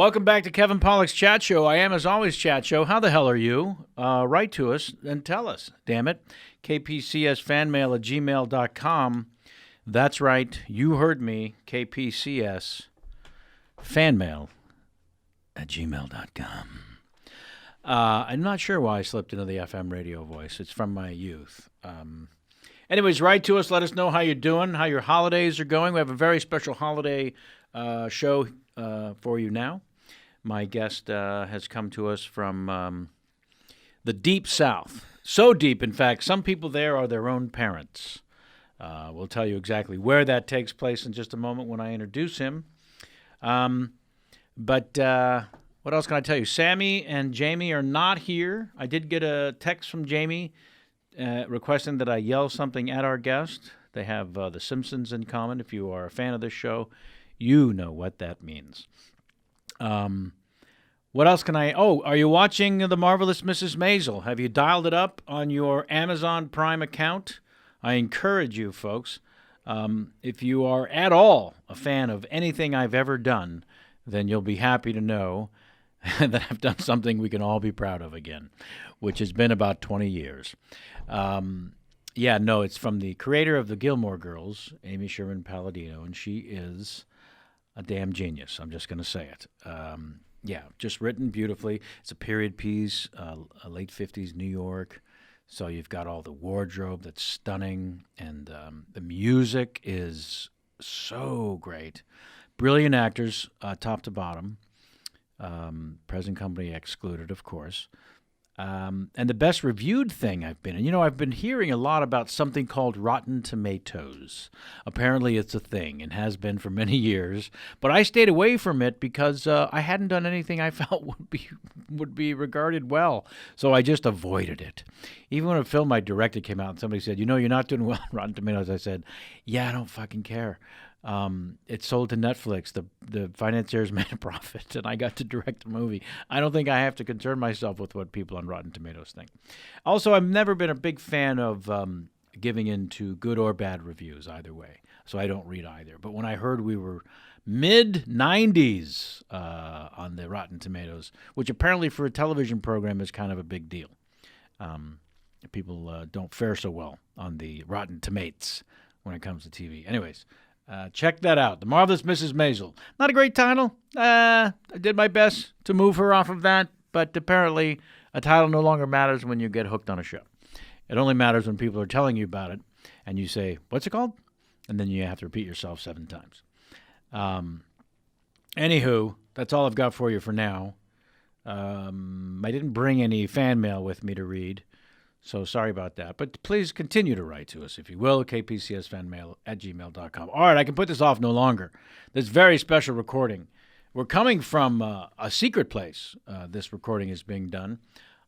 Welcome back to Kevin Pollak's Chat Show. I am, as always, Chat Show. How the hell are you? Write to us and tell us, damn it. KPCSfanmail@gmail.com. That's right. You heard me. KPCSfanmail@gmail.com. I'm not sure why I slipped into the FM radio voice. It's from my youth. Anyways, write to us. Let us know how you're doing, how your holidays are going. We have a very special holiday show for you now. My guest has come to us from the deep South. So deep, in fact, some people there are their own parents. We'll tell you exactly where that takes place in just a moment when I introduce him. But what else can I tell you? Sammy and Jamie are not here. I did get a text from Jamie requesting that I yell something at our guest. They have The Simpsons in common. If you are a fan of this show, you know what that means. What else can I... Oh, are you watching The Marvelous Mrs. Maisel? Have you dialed it up on your Amazon Prime account? I encourage you, folks. If you are at all a fan of anything I've ever done, then you'll be happy to know that I've done something we can all be proud of again, which has been about 20 years. It's from the creator of the Gilmore Girls, Amy Sherman Palladino, and she is a damn genius. I'm just going to say it. Just written beautifully. It's a period piece, a late 50s New York. So you've got all the wardrobe that's stunning, and the music is so great. Brilliant actors, top to bottom. Present company excluded, of course. And the best reviewed thing I've been in. I've been hearing a lot about something called Rotten Tomatoes. Apparently it's a thing and has been for many years. But I stayed away from it because I hadn't done anything I felt would be regarded well. So I just avoided it. Even when a film I directed came out and somebody said, you're not doing well on Rotten Tomatoes, I said, yeah, I don't fucking care. It sold to Netflix. The financiers made a profit, and I got to direct the movie. I don't think I have to concern myself with what people on Rotten Tomatoes think. Also, I've never been a big fan of giving in to good or bad reviews either way, so I don't read either. But when I heard we were mid-90s on the Rotten Tomatoes, which apparently for a television program is kind of a big deal. People don't fare so well on the Rotten Tomatoes when it comes to TV. Anyways, check that out. The Marvelous Mrs. Maisel. Not a great title. I did my best to move her off of that, but apparently a title no longer matters when you get hooked on a show. It only matters when people are telling you about it, and you say, what's it called? And then you have to repeat yourself 7 times. Anywho, that's all I've got for you for now. I didn't bring any fan mail with me to read, so sorry about that. But please continue to write to us, if you will, kpcsfanmail@gmail.com. All right, I can put this off no longer. This very special recording. We're coming from a secret place. This recording is being done.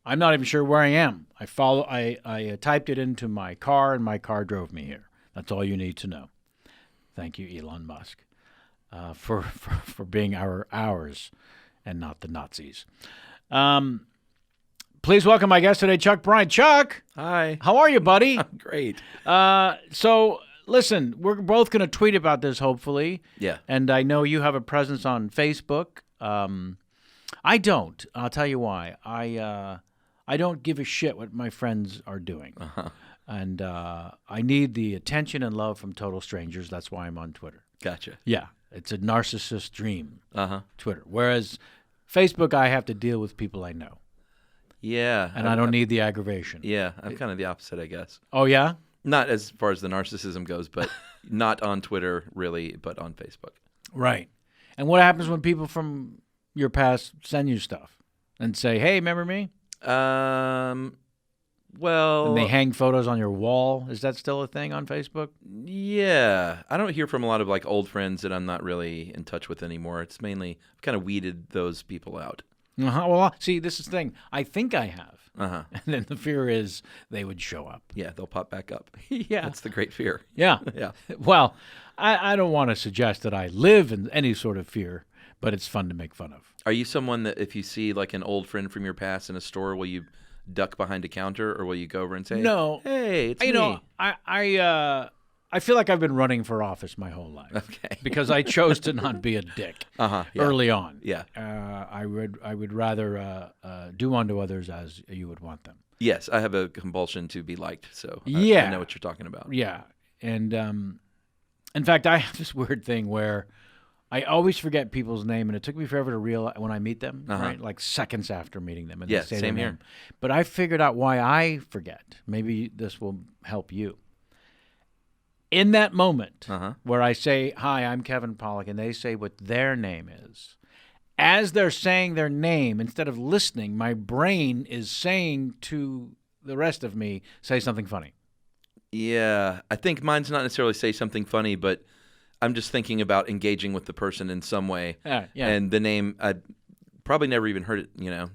I'm not even sure where I am. I typed it into my car, and my car drove me here. That's all you need to know. Thank you, Elon Musk, for being ours and not the Nazis. Please welcome my guest today, Chuck Bryant. Chuck! Hi. How are you, buddy? I'm great. So, listen, we're both going to tweet about this, hopefully. Yeah. And I know you have a presence on Facebook. I don't. I'll tell you why. I don't give a shit what my friends are doing. Uh-huh. And I need the attention and love from total strangers. That's why I'm on Twitter. Gotcha. Yeah. It's a narcissist dream, Uh-huh. Twitter. Whereas Facebook, I have to deal with people I know. Yeah. And I don't need the aggravation. Yeah, I'm kind of the opposite, I guess. Oh, yeah? Not as far as the narcissism goes, but not on Twitter, really, but on Facebook. Right. And what happens when people from your past send you stuff and say, hey, remember me? Well... And they hang photos on your wall. Is that still a thing on Facebook? Yeah. I don't hear from a lot of old friends that I'm not really in touch with anymore. It's mainly, I've kind of weeded those people out. Uh-huh. Well, see, this is the thing. I think I have. Uh-huh. And then the fear is they would show up. Yeah, they'll pop back up. Yeah. That's the great fear. Yeah. Yeah. Well, I don't want to suggest that I live in any sort of fear, but it's fun to make fun of. Are you someone that if you see an old friend from your past in a store, will you duck behind a counter or will you go over and say, No. hey, it's me? You know, I I feel like I've been running for office my whole life. Okay. Because I chose to not be a dick Yeah. early on. Yeah. I would rather do unto others as you would want them. Yes, I have a compulsion to be liked, so Yeah. I know what you're talking about. Yeah. And in fact, I have this weird thing where I always forget people's name, and it took me forever to realize when I meet them, right? Like seconds after meeting them. And Yeah, they say same their here. name. But I figured out why I forget. Maybe this will help you. In that moment where I say, hi, I'm Kevin Pollak, and they say what their name is, as they're saying their name, instead of listening, my brain is saying to the rest of me, say something funny. Yeah, I think mine's not necessarily say something funny, but I'm just thinking about engaging with the person in some way. Yeah. And the name, I probably never even heard it,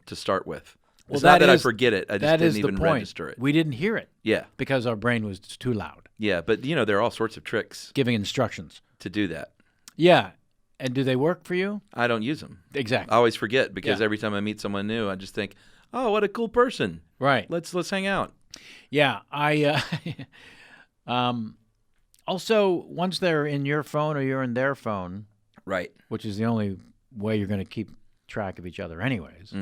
to start with. Well, It's not that I is- forget it. I just that is didn't the even point. register it. We didn't hear it Yeah, because our brain was too loud, yeah, but there are all sorts of tricks giving instructions. to do that. Yeah. And do they work for you? I don't use them. Exactly. I always forget because Yeah. every time I meet someone new, I just think, oh, what a cool person. Right. Let's hang out. Yeah. Also, once they're in your phone or you're in their phone, Right. which is the only way you're going to keep track of each other anyways,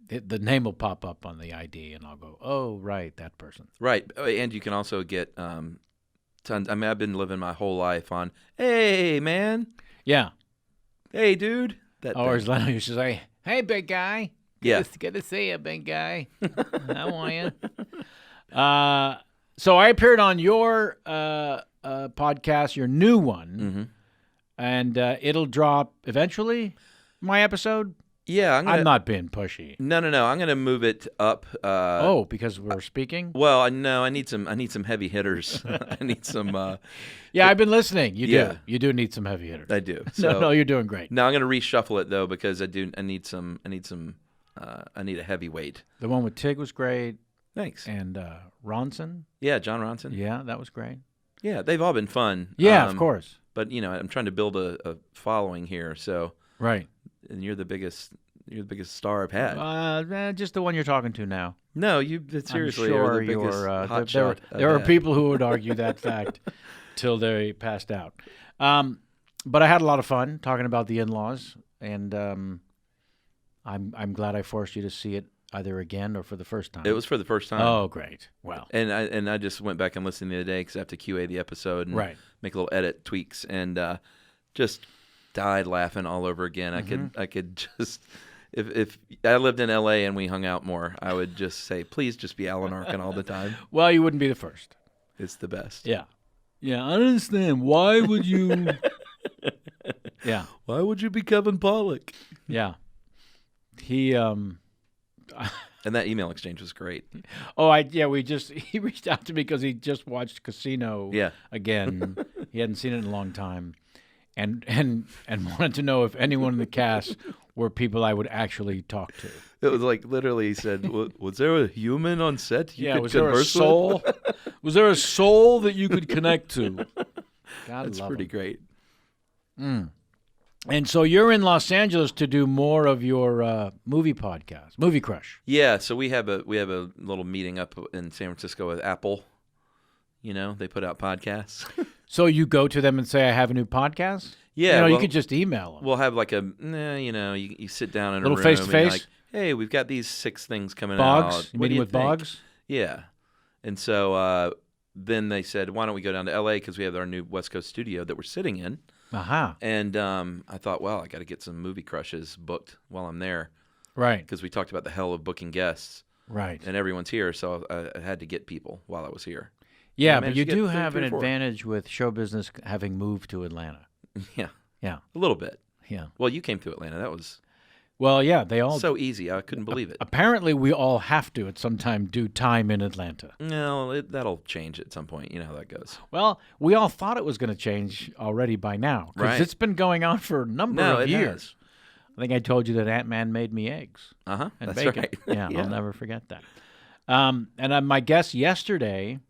the name will pop up on the ID, and I'll go, oh, right, that person. Right. And you can also get tons. I mean, I've been living my whole life on, hey, man. Yeah. Hey, dude. That Or thing. as Leno used to say, hey, big guy. Yeah. Good to see you, big guy. How are you? So I appeared on your podcast, your new one, and it'll drop eventually, my episode. Yeah. I'm not being pushy. No. I'm going to move it up. Because we're speaking? Well, no, I need some heavy hitters. I need some. Yeah, I've been listening. You Yeah. do. You do need some heavy hitters. I do. So, No, you're doing great. No, I'm going to reshuffle it though because I need a heavyweight. The one with Tig was great, Thanks. and Ronson. Yeah, John Ronson. Yeah, that was great. Yeah, they've all been fun. Yeah, of course. But I'm trying to build a following here. So, Right. and you're the biggest star I've had. Just the one you're talking to now. No, you seriously I'm sure are the biggest hot shot. there are people who would argue that fact till they passed out. But I had a lot of fun talking about the in-laws, and I'm glad I forced you to see it either again or for the first time. It was for the first time. Oh, great. Well, And I just went back and listened the other day because I have to QA the episode and right. make a little edit tweaks and just died laughing all over again. I could just if I lived in LA and we hung out more, I would just say, please just be Alan Arkin all the time. Well, you wouldn't be the first. It's the best. Yeah. Yeah, I understand. Why would you? Yeah. Why would you be Kevin Pollak? Yeah. He And that email exchange was great. he reached out to me because he just watched Casino Yeah. again. He hadn't seen it in a long time, and wanted to know if anyone in the cast were people I would actually talk to. It was like literally he said, was there a human on set you could was there a converse soul? Was there a soul that you could connect to? God, That's love pretty him. great. And so you're in Los Angeles to do more of your movie podcast, Movie Crush. Yeah, so we have a little meeting up in San Francisco with Apple. They put out podcasts. So you go to them and say, I have a new podcast? Yeah, you well, could just email them. We'll have like you sit down in Little a room and face-to-face? you're like, hey, we've got these 6 things coming Boggs? out. You What do meeting with think? Boggs? Yeah. And so then they said, why don't we go down to L.A. because we have our new West Coast studio that we're sitting in. Aha. And I thought, well, I got to get some movie crushes booked while I'm there Right. because we talked about the hell of booking guests. Right. And everyone's here, so I had to get people while I was here. Yeah, I but managed you to get do 3 have an or 4. advantage with show business having moved to Atlanta. Yeah. Yeah. A little bit. Yeah. Well, you came to Atlanta. That was Well, yeah, they all. so easy. I couldn't believe it. Apparently, we all have to at some time do time in Atlanta. No, that'll change at some point. You know how that goes. Well, we all thought it was going to change already by now because Right. it's been going on for a number No, of it years. has. I think I told you that Ant-Man made me eggs Uh-huh. and That's bacon. right. Yeah, I'll never forget that. And my guest yesterday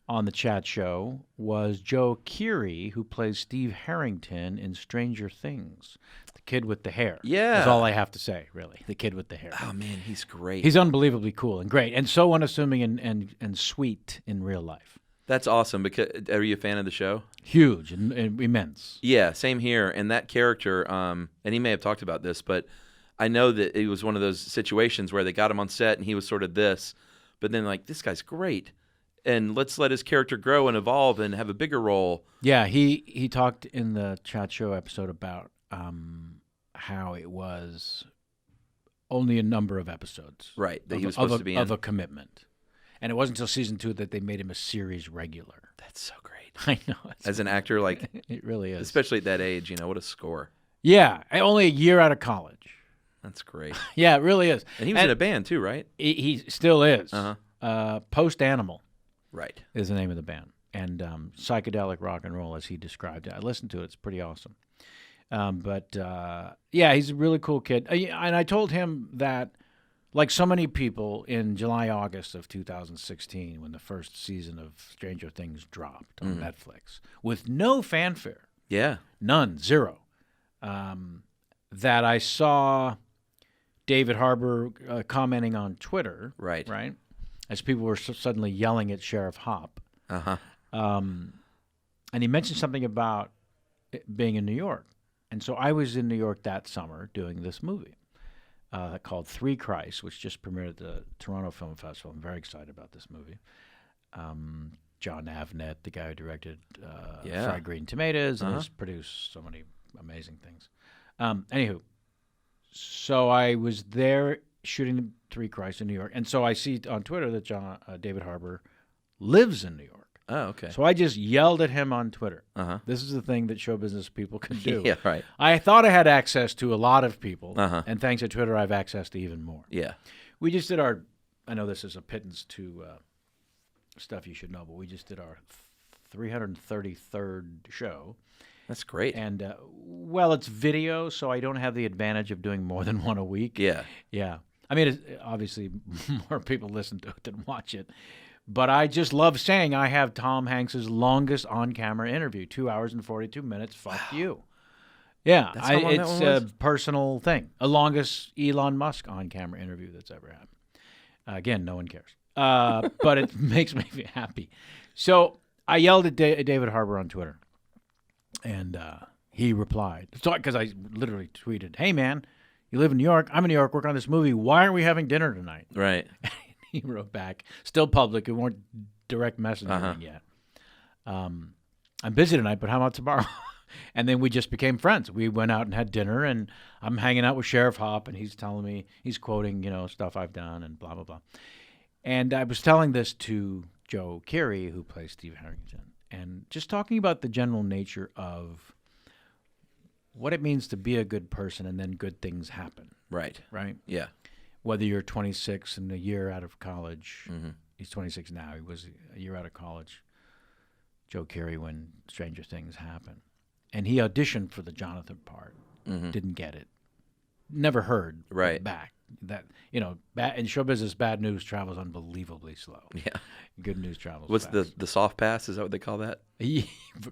on the chat show was Joe Keery, who plays Steve Harrington in Stranger Things. The kid with the hair. Yeah. That's all I have to say, really. The kid with the hair. Oh, man, he's great. He's unbelievably cool and great, and so unassuming and sweet in real life. That's awesome. Because are you a fan of the show? Huge and immense. Yeah, same here. And that character, and he may have talked about this, but I know that it was one of those situations where they got him on set and he was sort of this, but then like, this guy's great. And let's let his character grow and evolve and have a bigger role. Yeah, he talked in the chat show episode about how it was only a number of episodes. Right, that he was supposed to be in. Of a commitment. And it wasn't until season 2 that they made him a series regular. That's so great. I know. As an actor, like, it really is. especially at that age, what a score. Yeah, only a year out of college. That's great. Yeah, it really is. And he was in a band too, right? He still is. Uh-huh. Post Animal. Right. Is the name of the band. And psychedelic rock and roll, as he described it. I listened to it. It's pretty awesome. Yeah, he's a really cool kid. And I told him that, like so many people in July, August of 2016, when the first season of Stranger Things dropped on Netflix, with no fanfare. Yeah. None. Zero. That I saw David Harbour commenting on Twitter. Right. Right? As people were suddenly yelling at Sheriff Hop. Uh-huh. And he mentioned something about it being in New York. And so I was in New York that summer doing this movie called Three Christ, which just premiered at the Toronto Film Festival. I'm very excited about this movie. John Avnet, the guy who directed Fried Green Tomatoes, and has produced so many amazing things. Anywho, so I was there shooting Three Christ in New York. And so I see on Twitter that David Harbour lives in New York. Oh, okay. So I just yelled at him on Twitter. Uh-huh. This is the thing that show business people can do. Yeah, right. I thought I had access to a lot of people, Uh-huh. and thanks to Twitter, I have access to even more. Yeah. We just did I know this is a pittance to stuff you should know, but we just did our 333rd show. That's great. And, well, it's video, so I don't have the advantage of doing more than one a week. Yeah. Yeah. I mean, obviously, more people listen to it than watch it. But I just love saying I have Tom Hanks's longest on-camera interview, 2 hours and 42 minutes. Fuck you. Yeah, That's how long that it's one a was? personal thing. The longest Elon Musk on-camera interview that's ever happened. Again, no one cares. But it makes me happy. So I yelled at David Harbour on Twitter, and he replied. Because I literally tweeted, "Hey, man, you live in New York. I'm in New York working on this movie. Why aren't we having dinner tonight?" Right. He wrote back, still public. We weren't direct messaging yet. I'm busy tonight, but how about tomorrow? And then we just became friends. We went out and had dinner, and I'm hanging out with Sheriff Hop, and he's telling me, he's quoting, stuff I've done and blah, blah, blah. And I was telling this to Joe Keery, who plays Steve Harrington, and just talking about the general nature of what it means to be a good person and then good things happen. Right. Right? Yeah. Whether you're 26 and a year out of college, he's 26 now. He was a year out of college, Joe Keery, when Stranger Things happened. And he auditioned for the Jonathan part, didn't get it, never heard back. That in show business, bad news travels unbelievably slow. Yeah. Good news travels What's fast. the soft pass? Is that what they call that?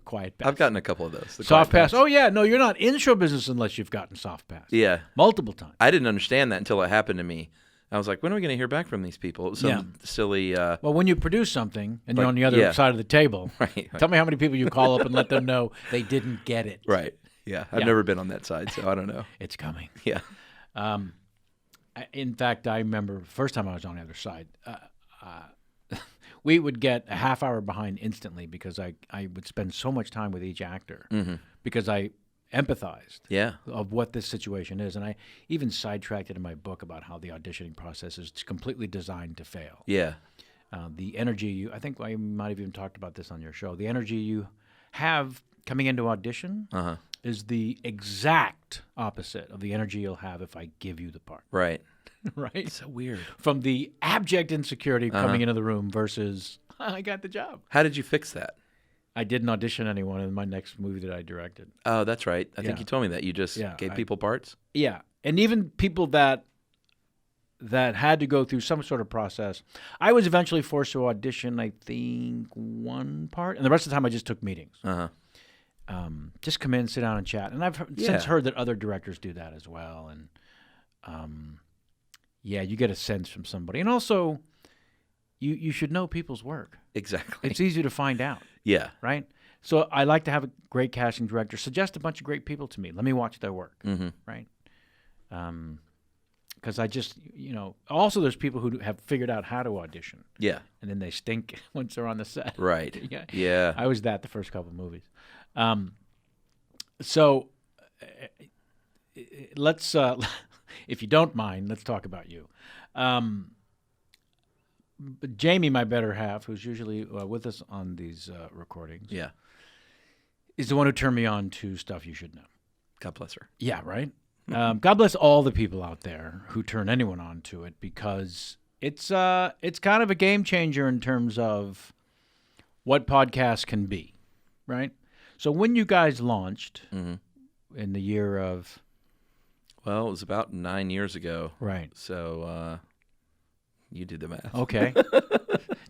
Quiet pass. I've gotten a couple of those. The Soft quiet pass. Oh, yeah. No, you're not in show business unless you've gotten soft pass. Yeah. Multiple times. I didn't understand that until it happened to me. I was like, when are we going to hear back from these people? It was some silly... well, when you produce something and you're on the other side of the table, right. Tell me how many people you call up and let them know they didn't get it. Right. Yeah. I've never been on that side, so I don't know. It's coming. Yeah. In fact, I remember the first time I was on the other side, we would get a half hour behind instantly because I would spend so much time with each actor because I empathized of what this situation is. And I even sidetracked it in my book about how the auditioning process is completely designed to fail. Yeah. The energy I think I might have even talked about this on your show, the energy you have coming into audition is the exact opposite of the energy you'll have if I give you the part. Right. Right? It's so weird. From the abject insecurity coming into the room versus, I got the job. How did you fix that? I didn't audition anyone in my next movie that I directed. Oh, that's right. I think you told me that. You just gave people parts? Yeah. And even people that that had to go through some sort of process. I was eventually forced to audition, I think, one part, and the rest of the time I just took meetings. Just come in, sit down, and chat. And I've since heard that other directors do that as well. And you get a sense from somebody, and also you should know people's work. Exactly. It's easy to find out. Yeah. Right. So I like to have a great casting director suggest a bunch of great people to me. Let me watch their work. Right. Because I just, also there's people who have figured out how to audition. Yeah. And then they stink once they're on the set. Right. Yeah. I was that the first couple of movies. So let's, if you don't mind, let's talk about you. But Jamie, my better half, who's usually with us on these recordings, is the one who turned me on to Stuff You Should Know. God bless her. Yeah, right? God bless all the people out there who turn anyone on to it, because it's kind of a game changer in terms of what podcasts can be, right? So when you guys launched in the year of... Well, it was about 9 years ago. Right. So you do the math. Okay.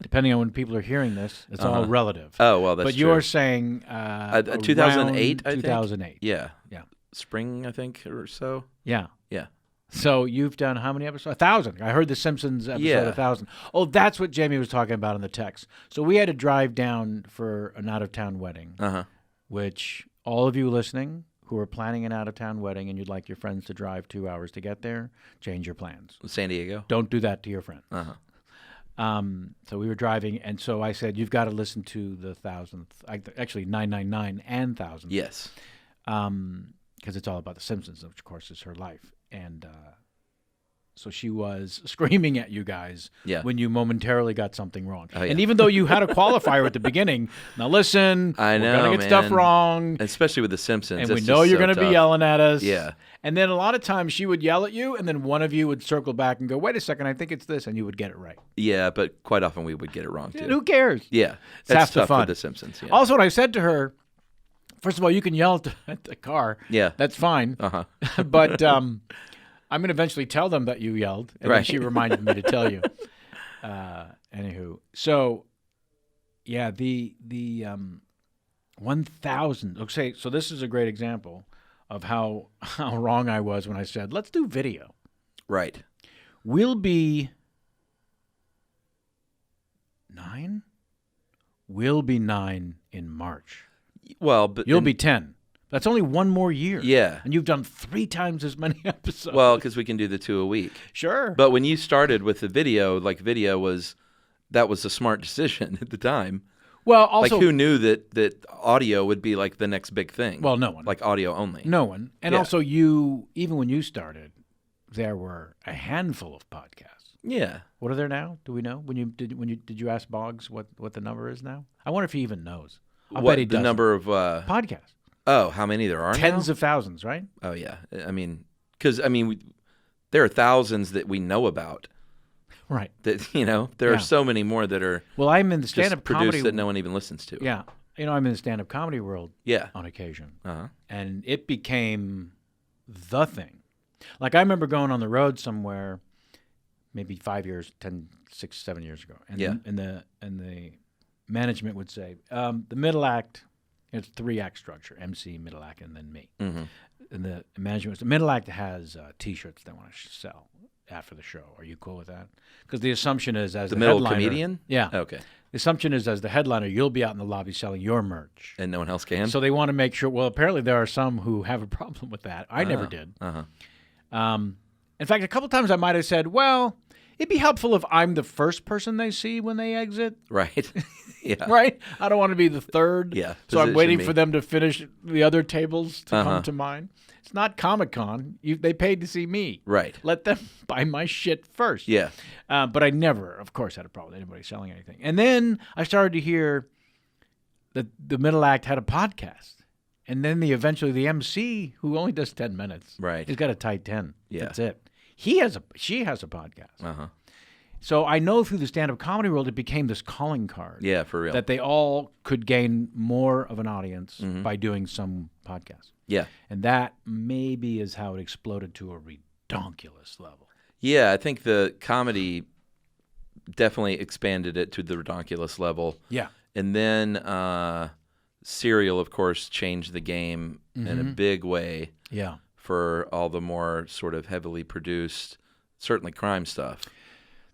Depending on when people are hearing this, it's all relative. Oh, well, that's true. But you're saying 2008, I think? 2008. Yeah. Spring, I think, or so. Yeah. Yeah. So you've done how many episodes? 1,000. I heard the Simpsons episode 1,000. Oh, that's what Jamie was talking about in the text. So we had to drive down for an out-of-town wedding, which all of you listening who are planning an out-of-town wedding and you'd like your friends to drive 2 hours to get there, change your plans. San Diego? Don't do that to your friends. So we were driving, and so I said, you've got to listen to the 1,000th, actually 999 and 1,000th. Yes. Because it's all about The Simpsons, which, of course, is her life. And so she was screaming at you guys when you momentarily got something wrong. Oh, yeah. And even though you had a qualifier at the beginning, now listen, I know, we're going to get stuff wrong. Especially with The Simpsons. And we know you're going to be yelling at us. Yeah. And then a lot of times she would yell at you, and then one of you would circle back and go, wait a second, I think it's this, and you would get it right. Yeah, but quite often we would get it wrong, too. Who cares? Yeah. It's half the fun. With The Simpsons. Yeah. Also, what I said to her, first of all, you can yell at the car. Yeah. That's fine. But I'm going to eventually tell them that you yelled. And then she reminded me to tell you. Anywho. So, yeah, the 1,000. Okay, so this is a great example of how wrong I was when I said, let's do video. Right. We'll be 9? We'll be 9 in March. Well, but you'll be 10. That's only one more year. Yeah. And you've done 3 times as many episodes. Well, because we can do the 2 a week. Sure. But when you started with the video, video was a smart decision at the time. Well, also, who knew that audio would be the next big thing? Well, no one. Audio only. No one. And also, even when you started, there were a handful of podcasts. Yeah. What are there now? Do we know? Did you ask Boggs what the number is now? I wonder if he even knows. I bet he does. The number of podcasts. Oh, how many there are? Tens of thousands, right? Oh yeah. Because there are thousands that we know about. Right. That there are so many more that are. Well, I'm in the stand-up comedy that no one even listens to. Yeah, I'm in the stand-up comedy world. Yeah. On occasion. And it became the thing. I remember going on the road somewhere, maybe 5 years, 10, 6, 7 years ago, and the management would say the middle act. It's 3-act structure: MC, middle act, and then me. And the management, the middle act has T-shirts they want to sell after the show. Are you cool with that? Because the assumption is, as the middle headliner, comedian, okay. The assumption is, as the headliner, you'll be out in the lobby selling your merch, and no one else can. So they want to make sure. Well, apparently there are some who have a problem with that. I never did. In fact, a couple times I might have said, "Well, it'd be helpful if I'm the first person they see when they exit." Right. Yeah. Right? I don't want to be the third. Yeah. So I'm waiting for them to finish the other tables to come to mine. It's not Comic-Con. They paid to see me. Right. Let them buy my shit first. Yeah. But I never, of course, had a problem with anybody selling anything. And then I started to hear that the middle act had a podcast. And then eventually the MC, who only does 10 minutes, he's got a tight 10. Yeah. That's it. She has a podcast. So I know through the stand-up comedy world, it became this calling card. Yeah, for real. That they all could gain more of an audience by doing some podcast. Yeah. And that maybe is how it exploded to a redonkulous level. Yeah, I think the comedy definitely expanded it to the ridiculous level. Yeah. And then Serial, of course, changed the game in a big way Yeah. for all the more sort of heavily produced, certainly crime stuff.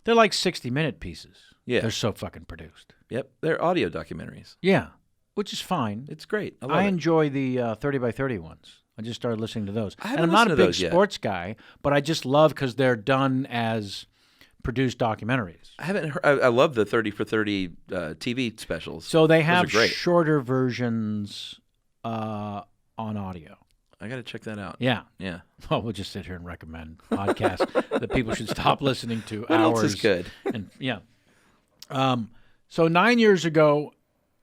They're like 60-minute pieces. Yeah. They're so fucking produced. Yep, they're audio documentaries. Yeah, which is fine. It's great. I love I it. enjoy the 30 by 30 ones. I just started listening to those. I And haven't I'm not a listened to big those yet. sports guy, but I just love because they're done as produced documentaries. I haven't heard. I love the 30 for 30 TV specials. So they Those have are great. shorter versions on audio. I got to check that out. Yeah. Yeah. Well, we'll just sit here and recommend podcasts that people should stop listening to. What hours. else is good? And yeah. So 9 years ago,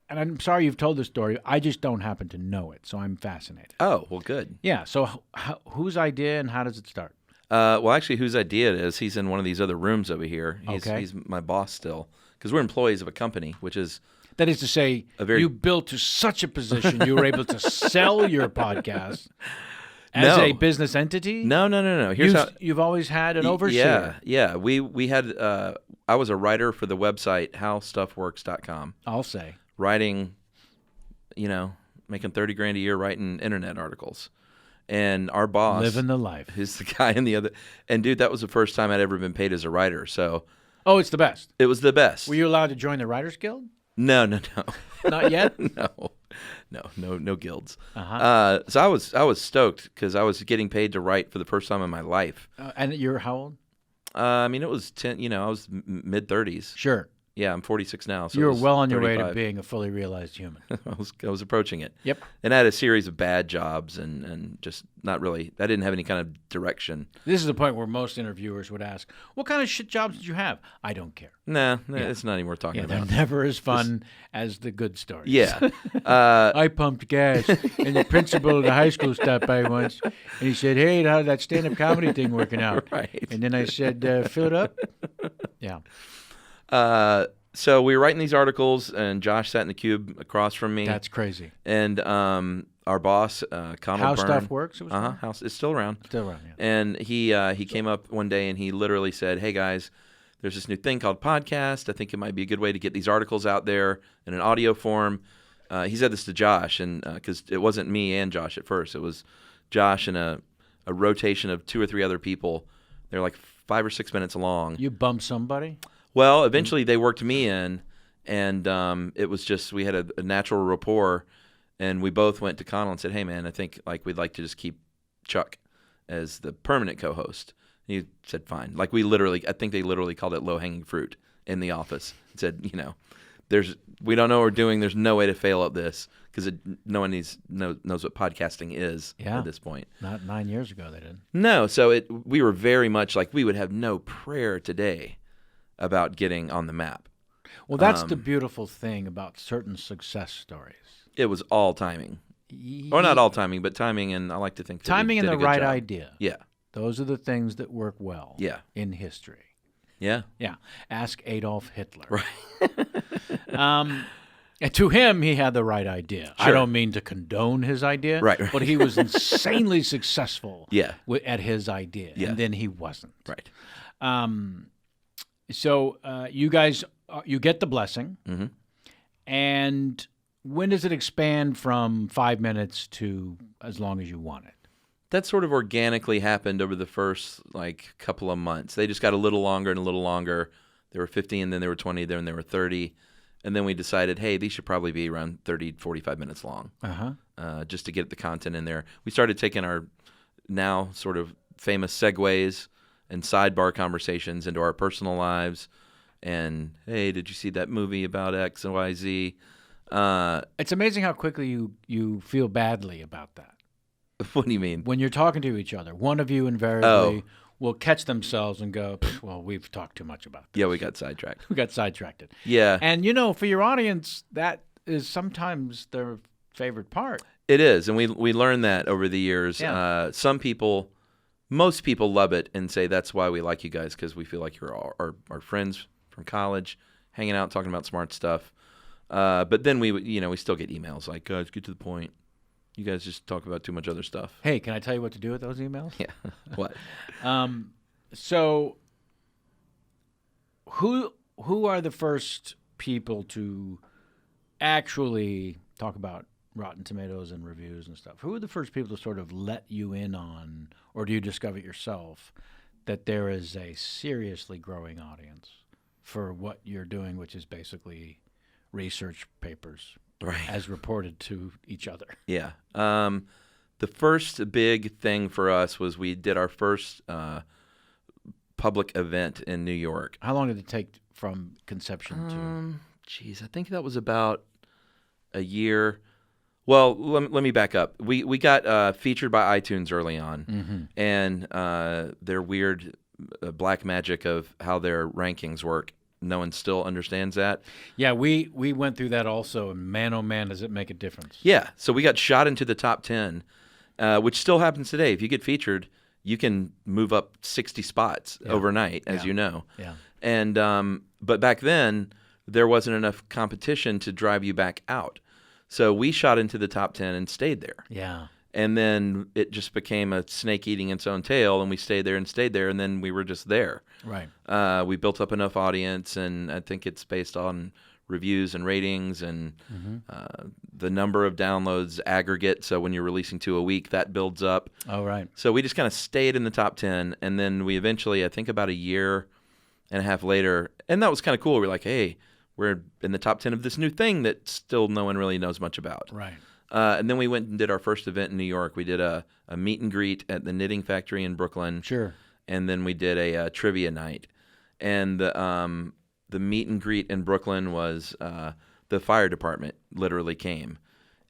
and I'm sorry you've told this story. I just don't happen to know it, so I'm fascinated. Oh, well, good. Yeah. So whose idea and how does it start? Well, actually, whose idea it is, he's in one of these other rooms over here. He's my boss still, because we're employees of a company, which is... That is to say, you built to such a position you were able to sell your podcast as a business entity? No. You've always had an overseer. Yeah. We had... I was a writer for the website howstuffworks.com. I'll say. Writing, making $30,000 a year writing internet articles. And our boss... Living the life. Who's the guy in the other... And, dude, that was the first time I'd ever been paid as a writer, so... Oh, it's the best. It was the best. Were you allowed to join the Writers Guild? No. Not yet? No guilds. Uh-huh. So I was stoked because I was getting paid to write for the first time in my life. And you're how old? It was 10. I was mid-30s. Sure. Yeah, I'm 46 now. So you were it was well on your way 35. to being a fully realized human. I was approaching it. Yep. And I had a series of bad jobs and just not really. I didn't have any kind of direction. This is the point where most interviewers would ask, "What kind of shit jobs did you have?" I don't care. Nah, it's not even worth talking They're about. never as fun as the good stories. Yeah. I pumped gas, and the principal of the high school stopped by once, and he said, "Hey, how's that stand-up comedy thing working out?" Right. And then I said, "Fill it up." Yeah. So we were writing these articles, and Josh sat in the cube across from me. That's crazy. And our boss, Connell How Byrne, Stuff Works? It was House is still around. Still around, yeah. And he came up one day and he literally said, "Hey guys, there's this new thing called podcast. I think it might be a good way to get these articles out there in an audio form." He said this to Josh, and because it wasn't me and Josh at first, it was Josh and a rotation of 2 or 3 other people. They're like 5 or 6 minutes long. You bumped somebody? Well, eventually they worked me in, and it was just we had a natural rapport, and we both went to Connell and said, "Hey, man, I think we'd like to just keep Chuck as the permanent co-host." And he said, "Fine." Like I think they literally called it low-hanging fruit in the office. It said, we don't know what we're doing. There's no way to fail at this because no one knows what podcasting is at this point. Not 9 years ago they didn't. No, so we were very much like we would have no prayer today about getting on the map. Well, that's the beautiful thing about certain success stories. It was all timing. Or not all timing, but timing, and I like to think that timing we and did the a good right job. idea. Yeah. Those are the things that work well in history. Yeah. Yeah. Ask Adolf Hitler. Right. And to him, he had the right idea. Sure. I don't mean to condone his idea, Right. but he was insanely successful Yeah. at his idea, Yeah. and then he wasn't. Right. So you guys, you get the blessing, Mm-hmm. and when does it expand from 5 minutes to as long as you want it? That sort of organically happened over the first couple of months. They just got a little longer and a little longer. They were 15, then they were 20, then they were 30. And then we decided, hey, these should probably be around 30, 45 minutes long, just to get the content in there. We started taking our now sort of famous segues and sidebar conversations into our personal lives. And, hey, did you see that movie about X and Y, Z? It's amazing how quickly you feel badly about that. What do you mean? When you're talking to each other, one of you invariably will catch themselves and go, well, we've talked too much about this. Yeah, we got sidetracked. We got sidetracked. Yeah. And, for your audience, that is sometimes their favorite part. It is, and we learned that over the years. Yeah. Most people love it and say that's why we like you guys, because we feel like you're our friends from college, hanging out, talking about smart stuff. But then we still get emails like, guys, get to the point. You guys just talk about too much other stuff. Hey, can I tell you what to do with those emails? Yeah. What? So, who are the first people to actually talk about Rotten Tomatoes and reviews and stuff? Who are the first people to sort of let you in on, or do you discover it yourself, that there is a seriously growing audience for what you're doing, which is basically research papers, Right. as reported to each other? Yeah. The first big thing for us was we did our first public event in New York. How long did it take from conception to? Geez, I think that was about a year. Well, let me back up. We got featured by iTunes early on, and their weird black magic of how their rankings work. No one still understands that. Yeah, we went through that also, and man, oh man, does it make a difference. Yeah, so we got shot into the top 10, which still happens today. If you get featured, you can move up 60 spots overnight, as you know. Yeah. And but back then, there wasn't enough competition to drive you back out. So we shot into the top 10 and stayed there. Yeah. And then it just became a snake eating its own tail, and we stayed there, and then we were just there. Right. We built up enough audience, and I think it's based on reviews and ratings and the number of downloads aggregate. So when you're releasing 2 a week, that builds up. Oh, right. So we just kind of stayed in the top 10, and then we eventually, I think about a year and a half later, and that was kind of cool. We're like, hey, we're in the top 10 of this new thing that still no one really knows much about. Right. And then we went and did our first event in New York. We did a meet and greet at the Knitting Factory in Brooklyn. Sure. And then we did a trivia night. And the meet and greet in Brooklyn was the fire department literally came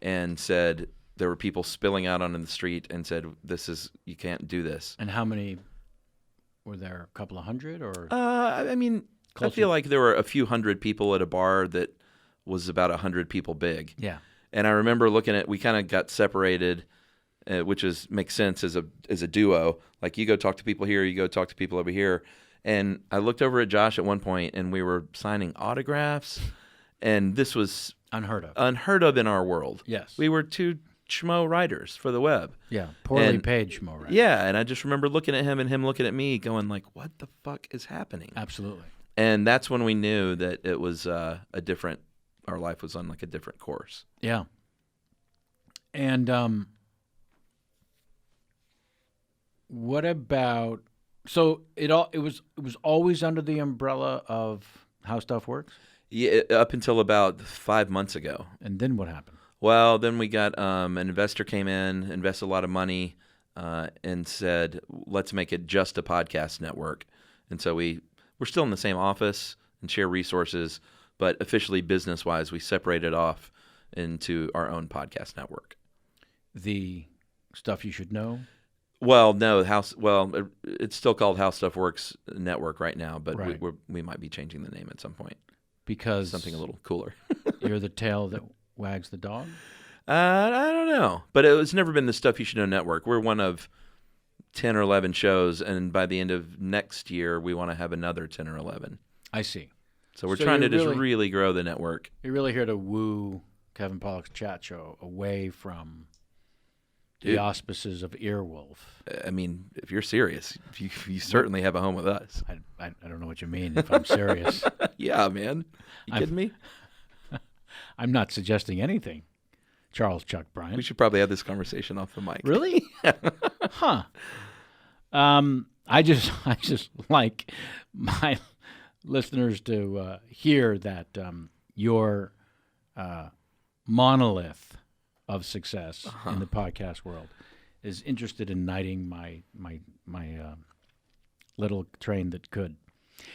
and said there were people spilling out onto the street and said, you can't do this. And how many were there? A couple of hundred, or? I mean, I feel like there were a few hundred people at a bar that was about 100 people big. Yeah. And I remember looking at, we kind of got separated, which makes sense as a duo. Like, you go talk to people here, you go talk to people over here. And I looked over at Josh at one point, and we were signing autographs, and this was Unheard of. unheard of in our world. Yes. We were 2 schmo writers for the web. Yeah. Poorly And- paid schmo, right? Yeah, and I just remember looking at him and him looking at me going like, what the fuck is happening? Absolutely. And that's when we knew that it was our life was on like a different course. Yeah. And what about? So it was always under the umbrella of How Stuff Works, Yeah, up until about 5 months ago. and then what happened? Well, then we got an investor came in, invested a lot of money, and said, let's make it just a podcast network. And so we're still in the same office and share resources, but officially business-wise, we separated off into our own podcast network. The Stuff You Should Know. Well, no, it's still called How Stuff Works Network right now, but Right. we might be changing the name at some point. Because Something a little cooler. you're the tail that wags the dog. I don't know, but it's never been the Stuff You Should Know Network. We're one of 10 or 11 shows, and by the end of next year, we want to have another 10 or 11. I see. So we're So trying to you're just really grow the network. You're really here to woo Kevin Pollak's chat show away from the Dude. auspices of Earwolf. I mean, if you're serious, you certainly have a home with us. I don't know what you mean, if I'm serious. Yeah, man. You kidding me? I'm not suggesting anything. Charles Chuck We Bryant. should probably have this conversation off the mic. Really? Huh. I just like my listeners to hear that your monolith of success in the podcast world is interested in knighting my little train that could.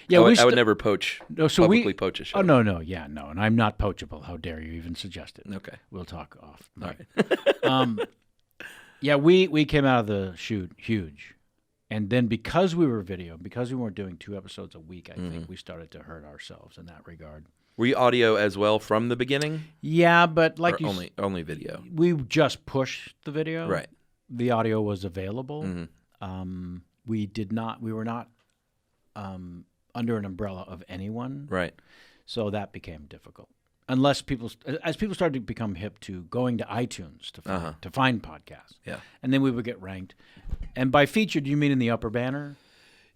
Yeah, I would never publicly poach a show. Oh no, yeah, no, and I'm not poachable. How dare you even suggest it? Okay. We'll talk off. All right. Yeah, we came out of the chute huge, and then because we were video, because we weren't doing 2 episodes a week, I think we started to hurt ourselves in that regard. Were you audio as well from the beginning? Yeah, but like Or you, only video? we just pushed the video. Right. The audio was available. Mm-hmm. We were not under an umbrella of anyone. Right. So that became difficult. As people started to become hip to going to iTunes to find podcasts. Yeah. And then we would get ranked. And by featured, you mean in the upper banner?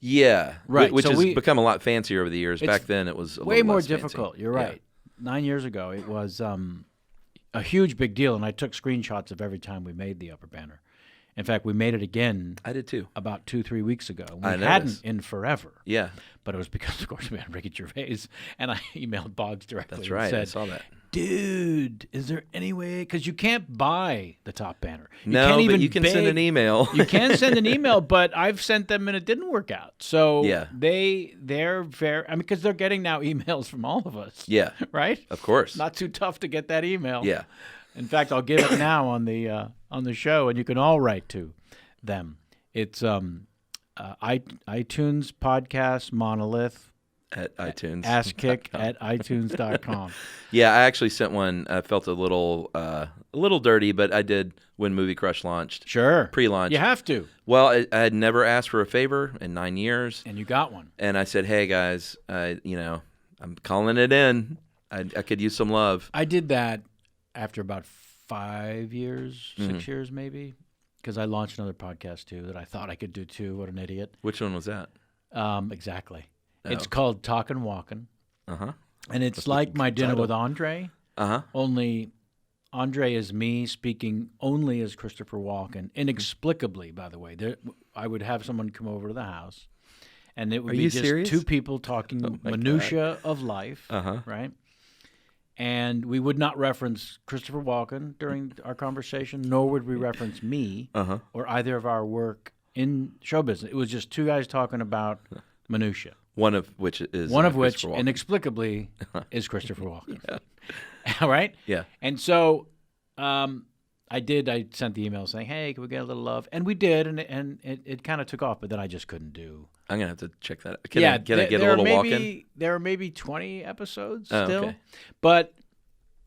Yeah, Right, which so has we- become a lot fancier over the years. It's Back then, it was a way little more less fancy. difficult. You're Yeah. right. 9 years ago, it was a huge big deal, and I took screenshots of every time we made the upper banner. In fact, we made it again I did too. about 2-3 weeks ago. We I hadn't noticed. in forever, Yeah, but it was because, of course, we had Ricky Gervais, and I emailed Boggs directly. that's and right. I said, saw that. dude, is there any way? Because you can't buy the top banner. You No, can't but even you can send an beg. email. You can send an email, but I've sent them and it didn't work out. So Yeah. they're very. I mean, because they're getting now emails from all of us. Yeah, Right. of course. Not too tough to get that email. Yeah. In fact, I'll give it now on the show, and you can all write to them. It's iTunes podcast monolith At iTunes. asskick at itunes.com. Yeah, I actually sent one. I felt a little dirty, but I did when Movie Crush launched. Sure. Pre-launch. You have to, Well, I had never asked for a favor in 9 years, and you got one. and I said, "Hey guys, I'm calling it in. I could use some love." I did that after about 5 years, Mm-hmm. 6 years maybe, because I launched another podcast too that I thought I could do too. What an idiot. Which one was that? Exactly. Oh. It's called Talkin' Walkin', Uh huh. and it's like my dinner title. with Andre, Uh huh. only Andre is me speaking only as Christopher Walken, inexplicably, by the way. I would have someone come over to the house, and it would Are be you just serious? two people talking Oh my minutia of life, Uh-huh. right? And we would not reference Christopher Walken during our conversation, nor would we reference me Uh-huh. or either of our work in show business. It was just two guys talking about minutia. One of which is One of which, Christopher Walken. inexplicably, is Christopher Walken. All right? Yeah. And so I sent the email saying, hey, can we get a little love? And we did, and it kind of took off, but then I just couldn't do. I'm gonna have to check that. Can I get a there little are walk in? maybe, There are maybe 20 episodes Oh, still, okay. but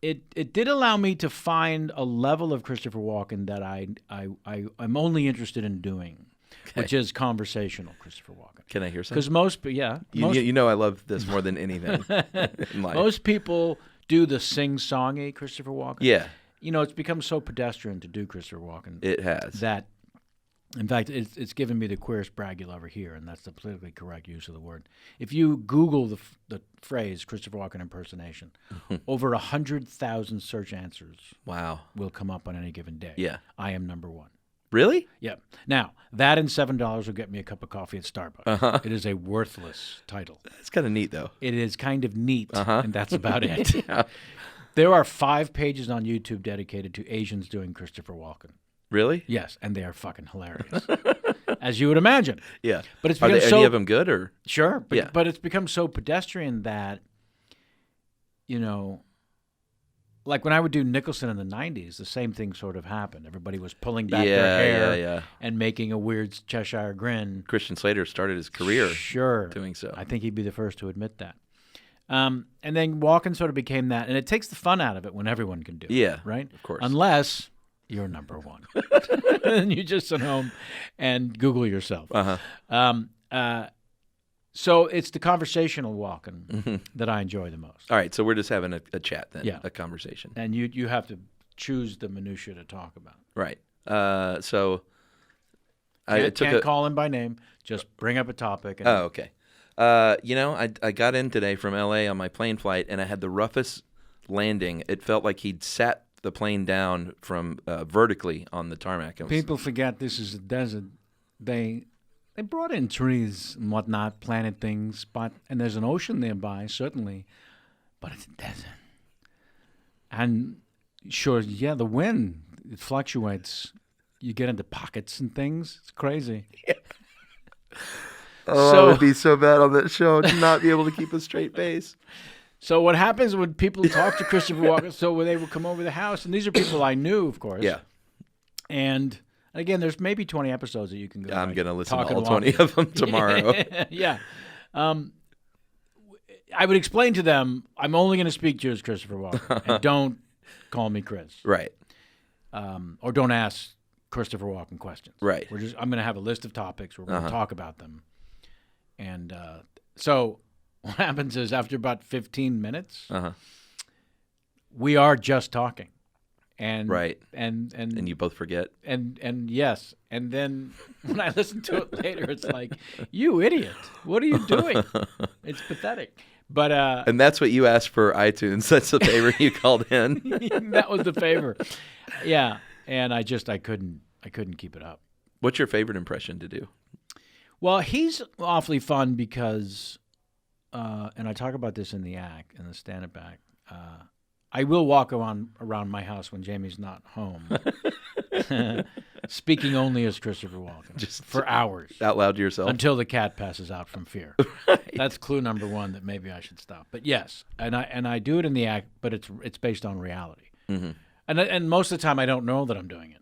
it did allow me to find a level of Christopher Walken that I'm only interested in doing, which is conversational Christopher Walken. Can I hear something? Because most You know I love this more than anything in life. most people do the sing-songy Christopher Walken. Yeah, You know, it's become so pedestrian to do Christopher Walken it has. that, in fact, it's given me the queerest brag you'll ever hear, and that's the politically correct use of the word. If you Google the phrase Christopher Walken impersonation, over 100,000 search answers Wow. will come up on any given day. Yeah. I am number one. Really? Yeah. Now, that and $7 will get me a cup of coffee at Starbucks. Uh-huh. It is a worthless title. That's kind of neat, though. It is kind of neat, Uh-huh. and that's about it. Yeah. There are 5 pages on YouTube dedicated to Asians doing Christopher Walken. Really? Yes, and they are fucking hilarious, as you would imagine. Yeah. But it's Are become any of them good or? Sure, but, Yeah. but it's become so pedestrian that, like when I would do Nicholson in the 90s, the same thing sort of happened. Everybody was pulling back their hair yeah. and making a weird Cheshire grin. Christian Slater started his career Sure. doing so. I think he'd be the first to admit that. And then Walken sort of became that, and it takes the fun out of it when everyone can do it. Yeah, Right? of course. Unless you're number one. And you just sit home and Google yourself. Uh-huh. So it's the conversational Walken that I enjoy the most. All right, so we're just having a chat then, Yeah. a conversation. And you have to choose the minutia to talk about. Right. So I Can't call him by name. Just bring up a topic. And, Oh, okay. I got in today from LA on my plane flight, and I had the roughest landing. It felt like he'd sat the plane down from vertically on the tarmac. It was- People forget this is a desert. They brought in trees and whatnot, planted things, and there's an ocean nearby, certainly, but it's a desert. And sure, yeah, the wind, it fluctuates. You get into pockets and things. It's crazy. Oh, So- I would be so bad on that show to not be able to keep a straight face. So what happens when people talk to Christopher Walken? So when they would come over to the house, and these are people I knew, of course. Yeah. And again, there's maybe 20 episodes that you can go. I'm back, going to listen to talking all Walken. 20 of them tomorrow. Yeah. I would explain to them, I'm only going to speak to you as Christopher Walken, and don't call me Chris, Right. or don't ask Christopher Walken questions. Right. I'm going to have a list of topics. We're going to Uh-huh. talk about them, and so what happens is after about 15 minutes, Uh-huh. we are just talking, And Right. and And you both forget. and yes, and then when I listen to it later, it's like, you idiot! What are you doing? It's pathetic. But And that's what you asked for iTunes. That's the favor you called in. that was the favor. Yeah, and I couldn't keep it up. What's your favorite impression to do? Well, he's awfully fun because, and I talk about this in the stand-up act. I will walk around my house when Jamie's not home, speaking only as Christopher Walken, just for hours. Out loud to yourself? Until the cat passes out from fear. Right. That's clue number one that maybe I should stop. But yes, and I do it in the act, but it's based on reality. Mm-hmm. And most of the time I don't know that I'm doing it.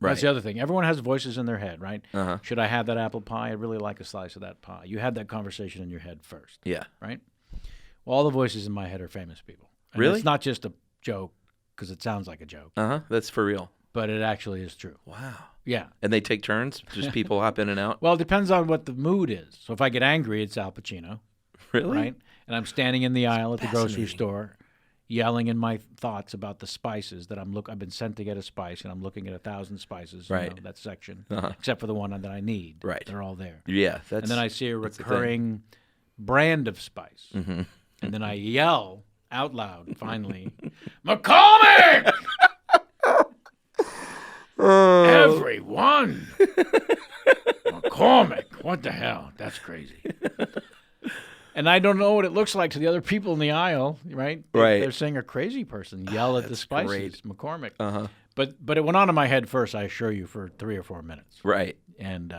Right. That's the other thing. Everyone has voices in their head, right? Uh-huh. Should I have that apple pie? I'd really like a slice of that pie. You had that conversation in your head first. Yeah. Right? Well, all the voices in my head are famous people. And really? It's not just a joke because it sounds like a joke. Uh-huh. That's for real. But it actually is true. Wow. Yeah. And they take turns? Just people hop in and out? Well, it depends on what the mood is. So if I get angry, it's Al Pacino. Really? Right? And I'm standing in the aisle at the grocery store yelling in my thoughts about the spices that I've been sent to get a spice, and I'm looking at 1,000 spices, right. That section, uh-huh. except for the one that I need. Right. They're all there. Yeah. And then I see a recurring brand of spice. Mm-hmm. And then I yell out loud, finally, McCormick! Everyone! McCormick! What the hell? That's crazy. And I don't know what it looks like to the other people in the aisle, right? Right. They're seeing a crazy person yell at the spices, great. McCormick. Uh-huh. But it went on in my head first, I assure you, for 3 or 4 minutes. Right. And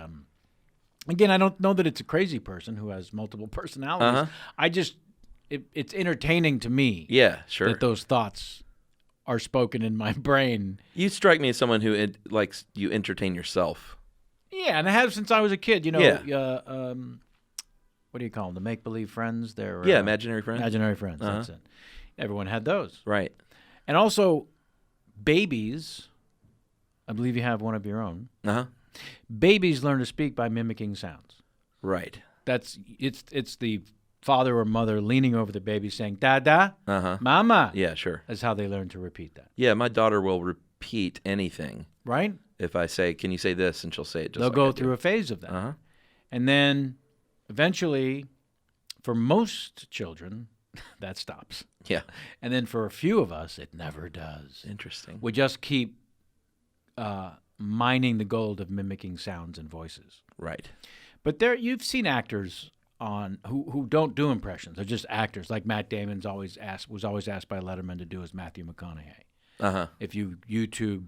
again, I don't know that it's a crazy person who has multiple personalities. Uh-huh. I just, it's entertaining to me. Yeah, sure. That those thoughts are spoken in my brain. You strike me as someone who likes you entertain yourself. Yeah, and I have since I was a kid. You know, Yeah. What do you call them? The make-believe friends? They're imaginary friends. Imaginary friends, Uh-huh. that's it. Everyone had those. Right. And also, babies, I believe you have one of your own. Uh-huh. Babies learn to speak by mimicking sounds. Right. It's the father or mother leaning over the baby saying, Dada, Uh-huh. Mama. Yeah, sure. That's how they learn to repeat that. Yeah, my daughter will repeat anything. Right? If I say, can you say this? And she'll say it just They'll like go I do. through a phase of that. Uh-huh. And then eventually, for most children, that stops. Yeah. And then for a few of us, it never does. Interesting. We just keep mining the gold of mimicking sounds and voices. Right. But you've seen actors who don't do impressions. They're just actors. Like Matt Damon's was always asked by Letterman to do as Matthew McConaughey. Uh-huh. If you YouTube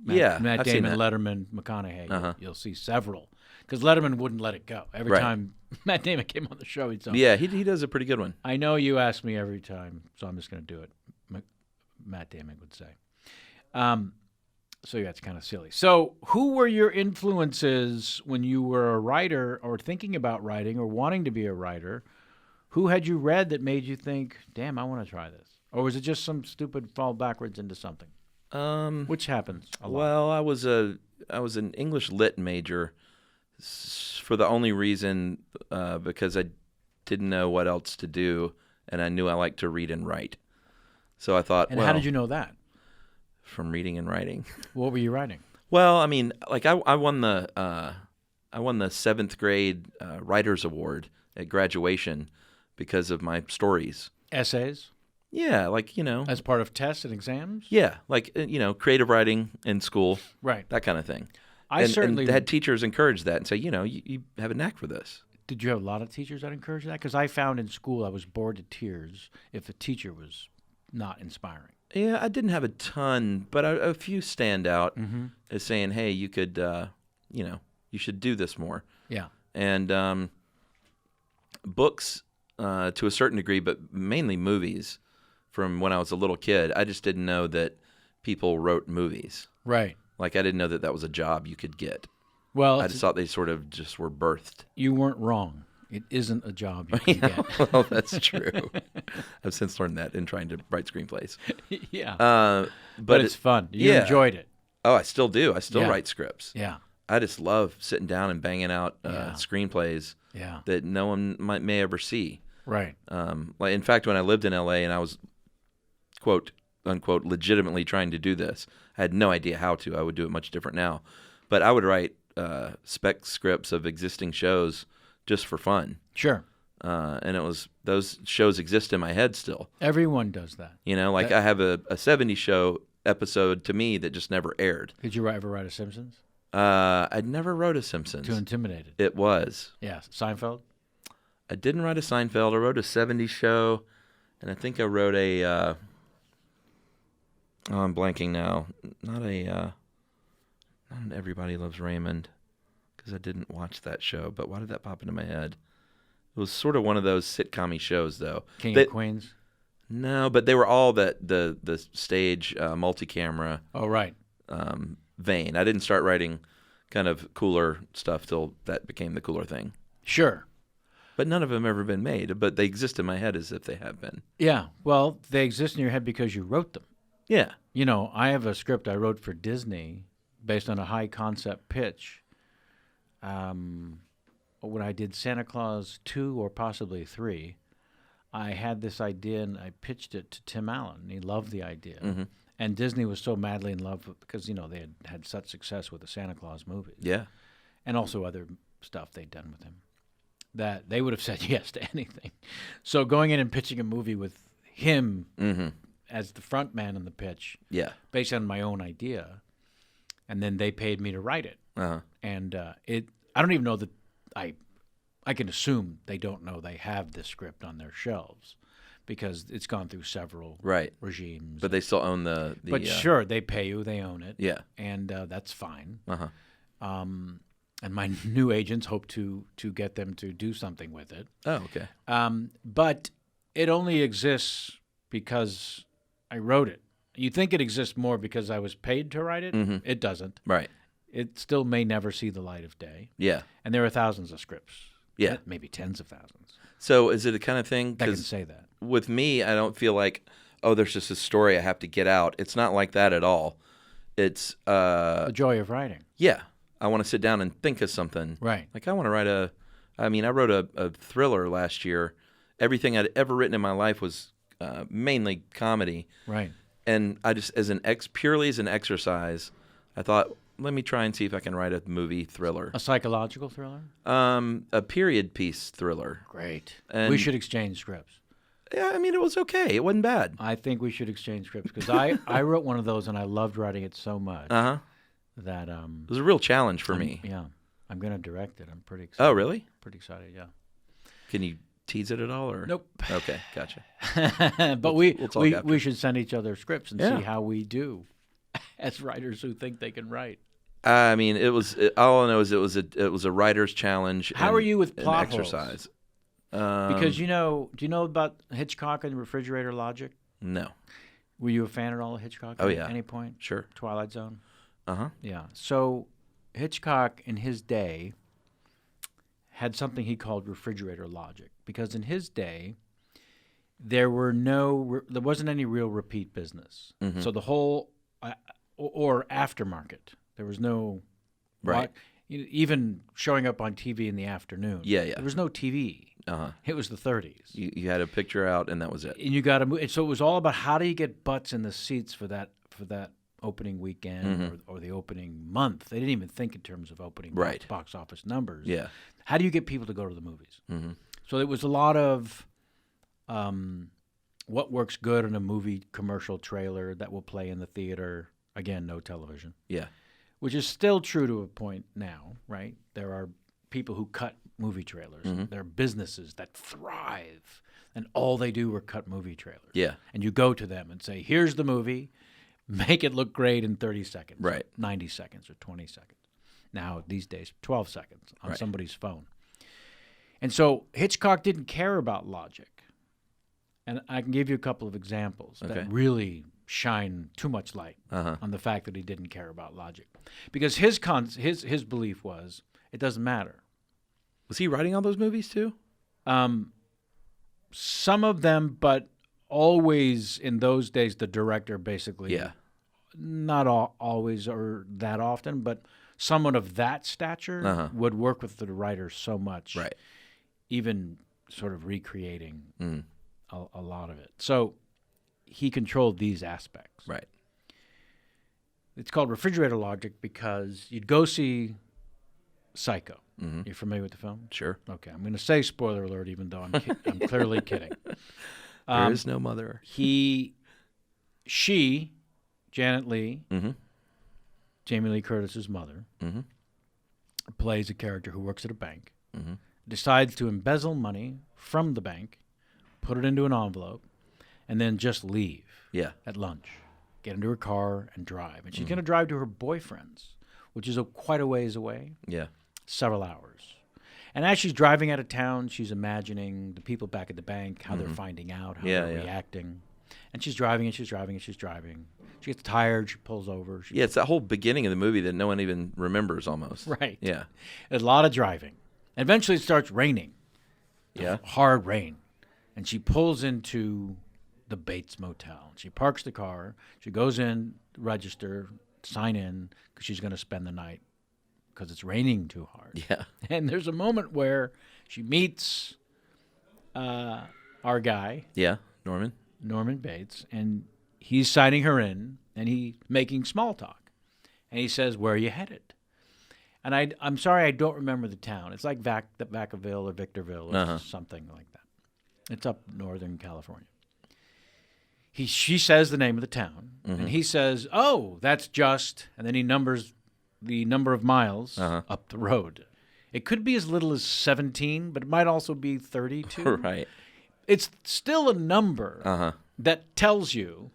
I've Matt seen Damon, that. Letterman, McConaughey, Uh-huh. you'll see several. Because Letterman wouldn't let it go. Every Right. time Matt Damon came on the show, he'd say, Yeah, he does a pretty good one. I know you ask me every time, so I'm just going to do it, Matt Damon would say. So yeah, it's kind of silly. So who were your influences when you were a writer or thinking about writing or wanting to be a writer? Who had you read that made you think, damn, I want to try this? Or was it just some stupid fall backwards into something? Which happens a lot. Well, I was an English lit major for the only reason because I didn't know what else to do, and I knew I liked to read and write. So I thought, And how did you know that? From reading and writing. What were you writing? Well, I mean, like I won the 7th grade writers award at graduation because of my stories. Essays? Yeah, like As part of tests and exams? Yeah, like creative writing in school, Right. that kind of thing. I certainly and had teachers encourage that and say, you have a knack for this. Did you have a lot of teachers that encouraged that? Because I found in school I was bored to tears if a teacher was not inspiring. Yeah, I didn't have a ton, but a few stand out as saying, hey, you could, you should do this more. Yeah. And books to a certain degree, but mainly movies from when I was a little kid. I just didn't know that people wrote movies. Right. Like I didn't know that was a job you could get. Well, I just thought they sort of just were birthed. You weren't wrong. It isn't a job you can get. Well, that's true. I've since learned that in trying to write screenplays. Yeah. But it's fun. You yeah. enjoyed it. Oh, I still do. I still write scripts. Yeah. I just love sitting down and banging out screenplays that no one may ever see. Right. Like in fact, when I lived in LA and I was, quote, unquote legitimately trying to do this. I had no idea how to. I would do it much different now. But I would write spec scripts of existing shows just for fun. Sure. And those shows exist in my head still. Everyone does that. Like I have a 70s show episode to me that just never aired. Did you ever write a Simpsons? I never wrote a Simpsons. Too intimidated. It was. Yeah. Seinfeld? I didn't write a Seinfeld. I wrote a 70s show, and I think I wrote a I'm blanking now. Not an Everybody Loves Raymond, because I didn't watch that show. But why did that pop into my head? It was sort of one of those sitcom-y shows, though. King of Queens? No, but they were all the stage multi-camera Oh, right. vein. I didn't start writing kind of cooler stuff till that became the cooler thing. Sure. But none of them ever been made, but they exist in my head as if they have been. Yeah. Well, they exist in your head because you wrote them. Yeah. I have a script I wrote for Disney based on a high concept pitch. When I did Santa Claus 2 or possibly 3, I had this idea and I pitched it to Tim Allen. And he loved the idea. Mm-hmm. And Disney was so madly in love with, because, they had such success with the Santa Claus movies. Yeah. And also other stuff they'd done with him, that they would have said yes to anything. So going in and pitching a movie with him as the front man in the pitch, based on my own idea, and then they paid me to write it. Uh-huh. And I don't even know that I can assume they don't know they have this script on their shelves, because it's gone through several regimes. But they still own the But sure, they pay you, they own it. Yeah. And that's fine. Uh-huh. And my new agents hope to get them to do something with it. Oh, okay. But it only exists because I wrote it. You think it exists more because I was paid to write it? Mm-hmm. It doesn't. Right. It still may never see the light of day. Yeah. And there are thousands of scripts. Yeah. Maybe tens of thousands. So is it a kind of thing? I can say that. With me, I don't feel like, there's just a story I have to get out. It's not like that at all. It's the joy of writing. Yeah. I want to sit down and think of something. Right. Like I want to write I wrote a thriller last year. Everything I'd ever written in my life was mainly comedy. Right. And I just, purely as an exercise, I thought, let me try and see if I can write a movie thriller. A psychological thriller? A period piece thriller. Great. And we should exchange scripts. Yeah, it was okay. It wasn't bad. I think we should exchange scripts, because I wrote one of those and I loved writing it so much that it was a real challenge for me. Yeah, I'm going to direct it. I'm pretty excited. Oh, really? Pretty excited. Yeah. Can you tease it at all, or nope? Okay, gotcha. But we'll talk we should send each other scripts and Yeah. see how we do as writers who think they can write. All I know is it was a writer's challenge. How are you with plot holes? Exercise? Because do you know about Hitchcock and refrigerator logic? No. Were you a fan at all of Hitchcock? Oh, at yeah. any point? Sure. Twilight Zone. Uh-huh. Yeah. So Hitchcock in his day had something he called refrigerator logic, because in his day there wasn't any real repeat business. Mm-hmm. So the whole or aftermarket, there was no Right. Even showing up on TV in the afternoon. Yeah. There was no TV. Uh-huh. It was the 30s. You had a picture out and that was it. And you got to move. So it was all about how do you get butts in the seats for that opening weekend or the opening month. They didn't even think in terms of opening box office numbers. Yeah. How do you get people to go to the movies? Mm-hmm. So it was a lot of what works good in a movie commercial trailer that will play in the theater. Again, no television. Yeah. Which is still true to a point now, right? There are people who cut movie trailers. Mm-hmm. There are businesses that thrive, and all they do are cut movie trailers. Yeah. And you go to them and say, here's the movie, make it look great in 30 seconds, right? 90 seconds or 20 seconds. Now, these days, 12 seconds on somebody's phone. And so Hitchcock didn't care about logic. And I can give you a couple of examples that really shine too much light on the fact that he didn't care about logic. Because his belief was, it doesn't matter. Was he writing all those movies too? Some of them, but always in those days, the director basically, not always or that often, but someone of that stature would work with the writer so much, even sort of recreating a lot of it. So he controlled these aspects. Right. It's called refrigerator logic because you'd go see Psycho. Mm-hmm. You familiar with the film? Sure. Okay, I'm going to say spoiler alert, even though I'm clearly kidding. There is no mother. She, Janet Leigh, Mm-hmm. Jamie Lee Curtis's mother, Mm-hmm. plays a character who works at a bank, Mm-hmm. decides to embezzle money from the bank, put it into an envelope, and then just leave at lunch, get into her car and drive. And she's going to drive to her boyfriend's, which is quite a ways away, several hours. And as she's driving out of town, she's imagining the people back at the bank, how they're finding out, how they're reacting. And she's driving and she's driving and she's driving. She gets tired. She pulls over. It's that whole beginning of the movie that no one even remembers almost. Right. Yeah. There's a lot of driving. And eventually it starts raining. Yeah. Hard rain. And she pulls into the Bates Motel. She parks the car. She goes in, register, sign in, because she's going to spend the night because it's raining too hard. Yeah. And there's a moment where she meets our guy. Yeah, Norman Bates, and he's signing her in, and he's making small talk. And he says, "Where are you headed?" And I'm sorry, I don't remember the town. It's like Vacaville or Victorville or something like that. It's up Northern California. She says the name of the town, and he says, "Oh, that's just," and then he numbers the number of miles up the road. It could be as little as 17, but it might also be 32. Right. It's still a number that tells you,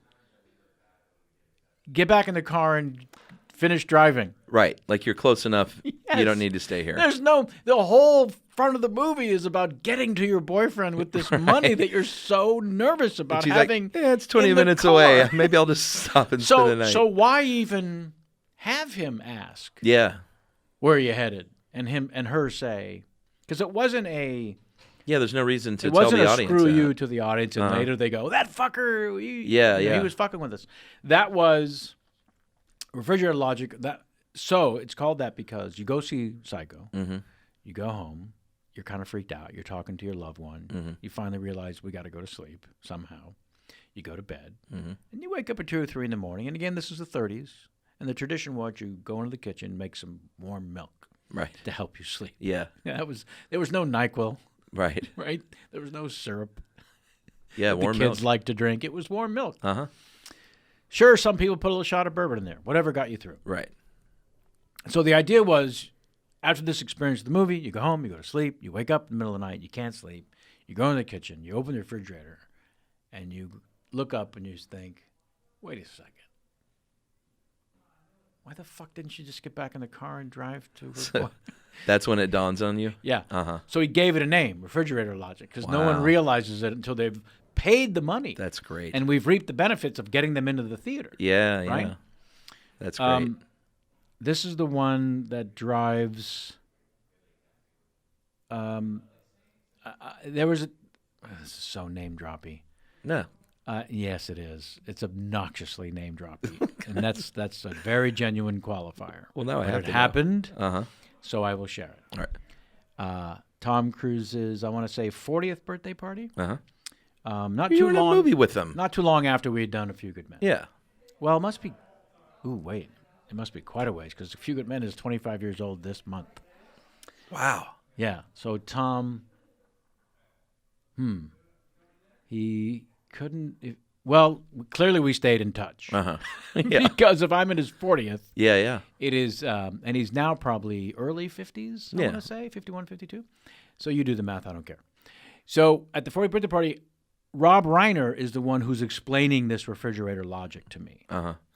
get back in the car and finish driving. Right. Like you're close enough. Yes. You don't need to stay here. The whole front of the movie is about getting to your boyfriend with this money that you're so nervous about having. Like, it's 20 minutes car. away. Maybe I'll just stop and spend the night. So why even have him ask? Yeah. Where are you headed? And her say, because it wasn't a. Yeah, there's no reason to it tell wasn't the a audience screw that. you to the audience, and later they go, that fucker. He was fucking with us. That was refrigerator logic. So it's called that because you go see Psycho, you go home, you're kind of freaked out, you're talking to your loved one, you finally realize we got to go to sleep somehow. You go to bed, and you wake up at 2 or 3 in the morning. And again, this is the 30s, and the tradition was you go into the kitchen, make some warm milk, to help you sleep. Yeah. There was no NyQuil. Right. Right? There was no syrup. Yeah, warm milk. The kids like to drink. It was warm milk. Sure, some people put a little shot of bourbon in there. Whatever got you through. Right. So the idea was, after this experience of the movie, you go home, you go to sleep, you wake up in the middle of the night, you can't sleep, you go in the kitchen, you open the refrigerator, and you look up and you think, wait a second. Why the fuck didn't she just get back in the car and drive to her? That's when it dawns on you? Yeah. So he gave it a name, refrigerator logic, because no one realizes it until they've paid the money. That's great. And we've reaped the benefits of getting them into the theater. Yeah, right? Yeah. That's great. This is the one that drives. There was a. This is so name droppy. No. Yes, it is. It's obnoxiously name droppy, and that's a very genuine qualifier. Well, now I have to know. It happened, so I will share it. All right. Tom Cruise's, I want to say, 40th birthday party. You Not were too in long. a movie with them. Not too long after we had done A Few Good Men. Yeah. Well, it must be. Ooh, wait. It must be quite a ways because A Few Good Men is 25 years old this month. Wow. Yeah. So Tom. He couldn't. Well, clearly we stayed in touch. Yeah. Because if I'm in his 40th. Yeah. It is, and he's now probably early 50s, I want to say, 51, 52. So you do the math, I don't care. So at the 40th birthday party, Rob Reiner is the one who's explaining this refrigerator logic to me.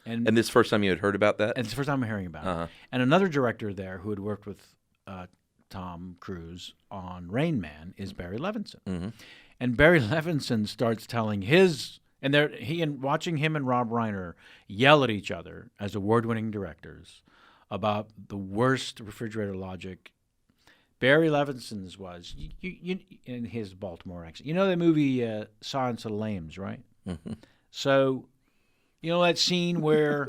And this first time you had heard about that? And it's the first time I'm hearing about it. And another director there who had worked with Tom Cruise on Rain Man is Barry Levinson. And Barry Levinson starts telling his... And watching him and Rob Reiner yell at each other as award-winning directors about the worst refrigerator logic. Barry Levinson's was in his Baltimore accent. You know the movie Silence of the Lambs, right? So, you know that scene where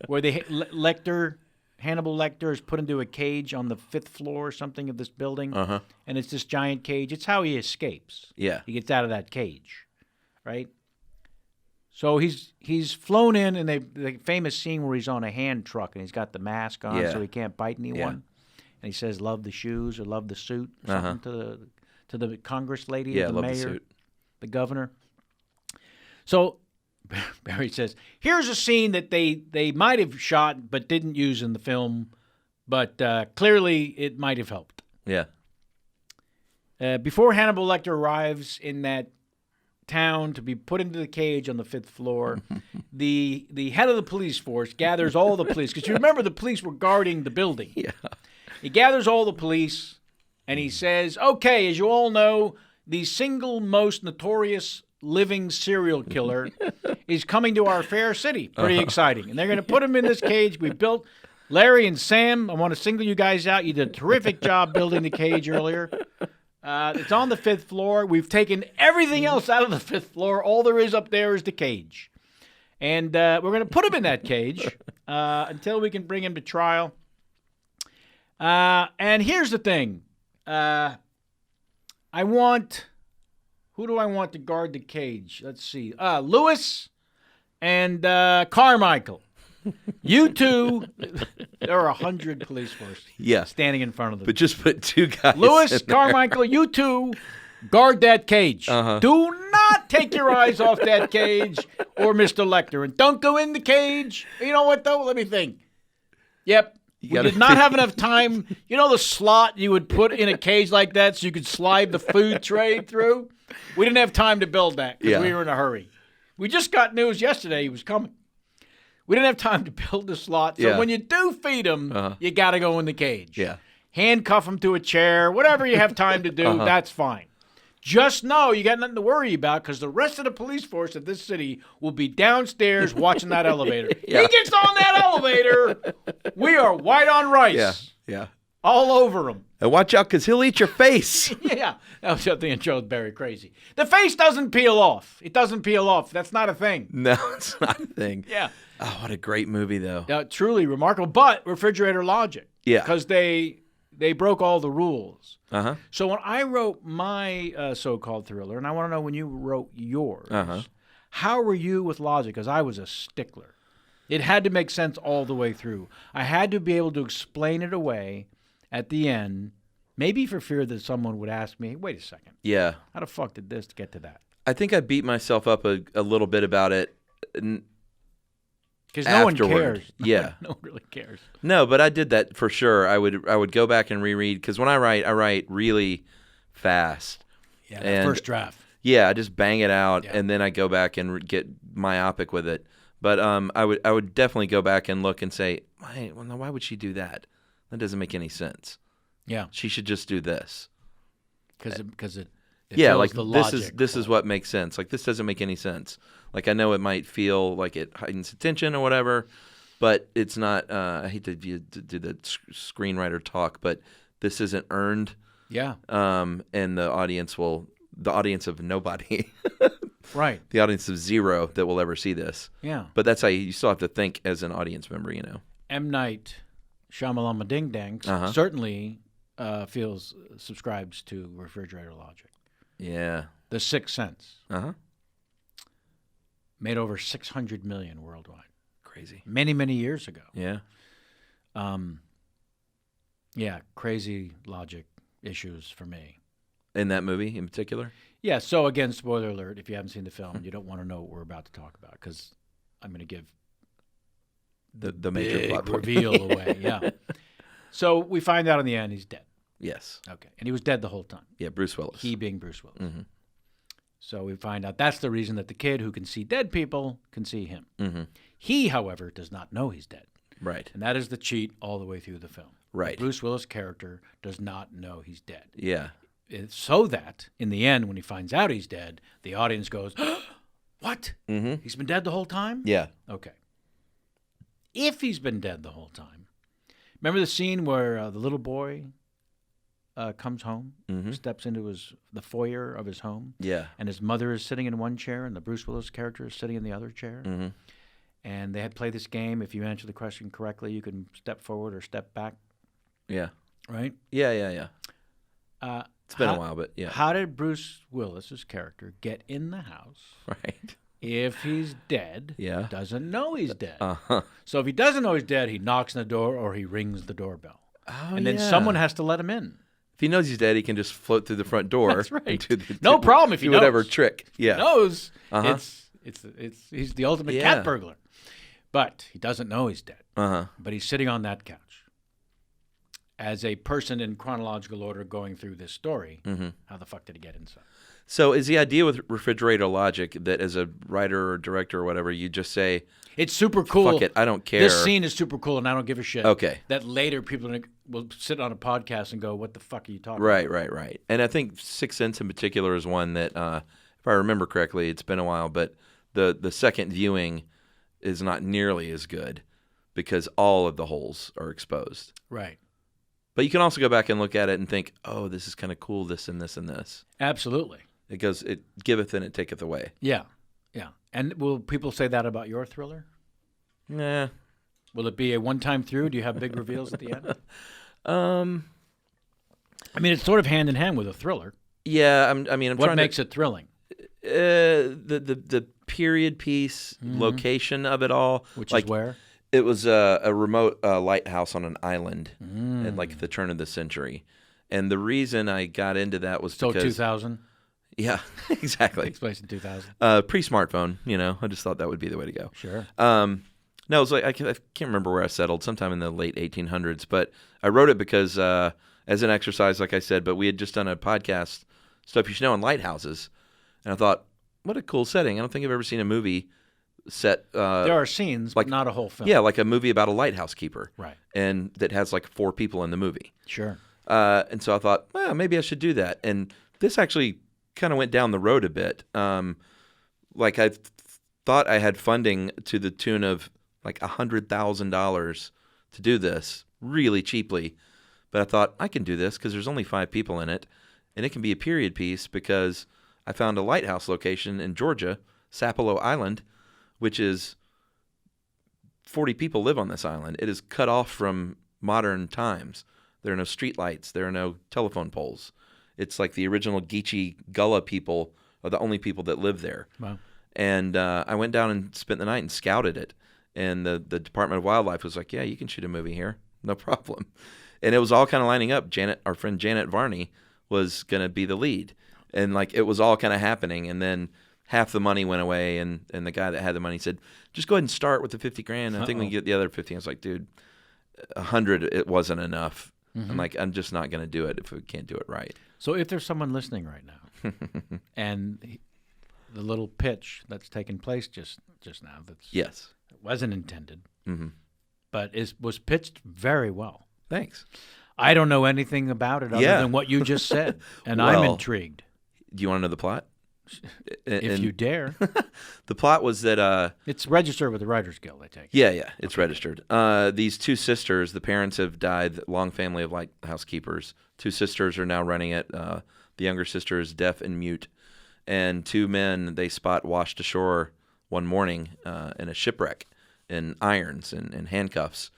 Hannibal Lecter is put into a cage on the 5th floor or something of this building, and it's this giant cage. It's how he escapes. Yeah, he gets out of that cage, right? So he's flown in, and the famous scene where he's on a hand truck and he's got the mask on, so he can't bite anyone. Yeah. And he says, "Love the shoes" or "Love the suit" or something to the Congress lady, or the love mayor, the suit. the governor. So Barry says, "Here's a scene that they might have shot but didn't use in the film, but clearly it might have helped." Yeah. Before Hannibal Lecter arrives in that town to be put into the cage on the 5th floor, the head of the police force gathers all the police, because you remember the police were guarding the building. Yeah. He gathers all the police, and he says, "Okay, as you all know, the single most notorious living serial killer is coming to our fair city. Pretty exciting. And they're going to put him in this cage we built. Larry and Sam, I want to single you guys out. You did a terrific job building the cage earlier. It's on the 5th floor. We've taken everything else out of the 5th floor. All there is up there is the cage. And we're going to put him in that cage until we can bring him to trial. And here's the thing. Who do I want to guard the cage? Let's see. Lewis and Carmichael. You two, there are 100 police force standing in front of them. But just put 2 guys. Lewis, Carmichael, you two guard that cage. Do not take your eyes off that cage or Mr. Lecter. And don't go in the cage. You know what, though? Let me think. Yep. We did not have enough time. You know the slot you would put in a cage like that so you could slide the food tray through? We didn't have time to build that because we were in a hurry. We just got news yesterday he was coming. We didn't have time to build the slot. So when you do feed him, you got to go in the cage. Yeah. Handcuff him to a chair, whatever you have time to do, that's fine. Just know you got nothing to worry about because the rest of the police force of this city will be downstairs watching that elevator. He gets on that elevator, we are white on rice. Yeah. All over him. And watch out because he'll eat your face. Yeah. That was the intro with Barry Crazy. The face doesn't peel off. It doesn't peel off. That's not a thing. No, it's not a thing. Yeah. Oh, what a great movie, though. Truly remarkable. But refrigerator logic. Yeah. Because they broke all the rules. Uh-huh. So when I wrote my so-called thriller, and I want to know when you wrote yours, how were you with logic? Because I was a stickler. It had to make sense all the way through. I had to be able to explain it away at the end, maybe for fear that someone would ask me, wait a second. Yeah. How the fuck did this get to that? I think I beat myself up a little bit about it. Because no one cares. Yeah. No one really cares. No, but I did that for sure. I would go back and reread because when I write really fast. Yeah, that first draft. Yeah, I just bang it out, and then I go back and get myopic with it. But I would definitely go back and look and say, why would she do that? That doesn't make any sense. Yeah, she should just do this. Because it like the logic. this is what makes sense. Like this doesn't make any sense. Like I know it might feel like it heightens attention or whatever, but it's not. I hate to do the screenwriter talk, but this isn't earned. Yeah. And the audience of nobody. Right. The audience of 0 that will ever see this. Yeah. But that's how you still have to think as an audience member, you know. M. Night Shyamalama Ding Dang certainly subscribes to refrigerator logic. Yeah. The Sixth Sense. Uh-huh. Made over 600 million worldwide. Crazy. Many, many years ago. Yeah. Yeah, crazy logic issues for me. In that movie in particular? Yeah, so again, spoiler alert, if you haven't seen the film, you don't want to know what we're about to talk about because I'm going to give the major plot reveal away. Yeah. So we find out in the end he's dead. Yes. Okay. And he was dead the whole time. Yeah, Bruce Willis. He being Bruce Willis. Mm-hmm. So we find out that's the reason that the kid who can see dead people can see him. Mm-hmm. He, however, does not know he's dead. Right. And that is the cheat all the way through the film. Right. The Bruce Willis character does not know he's dead. Yeah. So that, in the end, when he finds out he's dead, the audience goes, what? Mm-hmm. He's been dead the whole time? Yeah. Okay. If he's been dead the whole time, remember the scene where the little boy comes home, steps into the foyer of his home, and his mother is sitting in one chair, and the Bruce Willis character is sitting in the other chair, and they had played this game. If you answer the question correctly, you can step forward or step back. Yeah. Right? Yeah. It's been a while, but yeah. How did Bruce Willis's character get in the house? Right. If he's dead, Yeah. doesn't know he's dead. Uh-huh. So if he doesn't know he's dead, he knocks on the door or he rings the doorbell. Oh, And then yeah. someone has to let him in. If he knows he's dead, he can just float through the front door. That's right. And do No problem if he do whatever knows. trick. Yeah. He knows. Uh-huh. It's he's the ultimate Yeah. cat burglar. But he doesn't know he's dead. Uh-huh. But he's sitting on that couch. As a person in chronological order going through this story, how the fuck did he get inside? So is the idea with refrigerator logic that as a writer or director or whatever, you just say, It's super cool. fuck it, I don't care. This scene is super cool, and I don't give a shit. Okay. That later people will sit on a podcast and go, "What the fuck are you talking Right, about?" right. And I think Sixth Sense in particular is one that, if I remember correctly, it's been a while, but the second viewing is not nearly as good because all of the holes are exposed. Right. But you can also go back and look at it and think, oh, this is kind of cool, this and this and this. Absolutely. It giveth and it taketh away. Yeah. Yeah. And will people say that about your thriller? Nah. Will it be a one-time through? Do you have big reveals at the end? I mean, it's sort of hand in hand with a thriller. Yeah, I'm What trying makes it thrilling? the period piece location of it all, Which like, is where? It was a remote lighthouse on an island at like the turn of the century, and the reason I got into that was So because 2000? yeah, exactly. Takes place in 2000. Pre-smartphone, I just thought that would be the way to go. Sure. No, it was like I can't remember where I settled, sometime in the late 1800s, but I wrote it because as an exercise, like I said, but we had just done a podcast, Stuff You Should Know, on lighthouses, and I thought, what a cool setting. I don't think I've ever seen a movie set. There are scenes, but not a whole film. Yeah, like a movie about a lighthouse keeper. Right. And that has like 4 people in the movie. Sure. And so I thought, well, maybe I should do that. And this actually kind of went down the road a bit. Like I thought I had funding to the tune of like $100,000 to do this really cheaply. But I thought, I can do this because there's only 5 people in it. And it can be a period piece because I found a lighthouse location in Georgia, Sapelo Island, which is 40 people live on this island. It is cut off from modern times. There are no street lights. There are no telephone poles. It's like the original Geechee Gullah people are the only people that live there. Wow. And I went down and spent the night and scouted it. And the Department of Wildlife was like, yeah, you can shoot a movie here. No problem. And it was all kind of lining up. Our friend Janet Varney was going to be the lead. And like it was all kind of happening. And then half the money went away, and the guy that had the money said, just go ahead and start with the $50,000. I think we can get the other 50. I was like, dude, 100, it wasn't enough. I'm like, I'm just not going to do it if we can't do it right. So if there's someone listening right now, and the little pitch that's taken place just now, yes, wasn't intended, but was pitched very well. Thanks. I don't know anything about it other than what you just said, and I'm intrigued. Do you want to know the plot? If you dare. The plot was that it's registered with the Writers Guild, I take it. Yeah, it's registered. These 2 sisters, the parents have died, long family of lighthouse keepers. 2 sisters are now running it. The younger sister is deaf and mute. And 2 men they spot washed ashore one morning in a shipwreck in irons and handcuffs.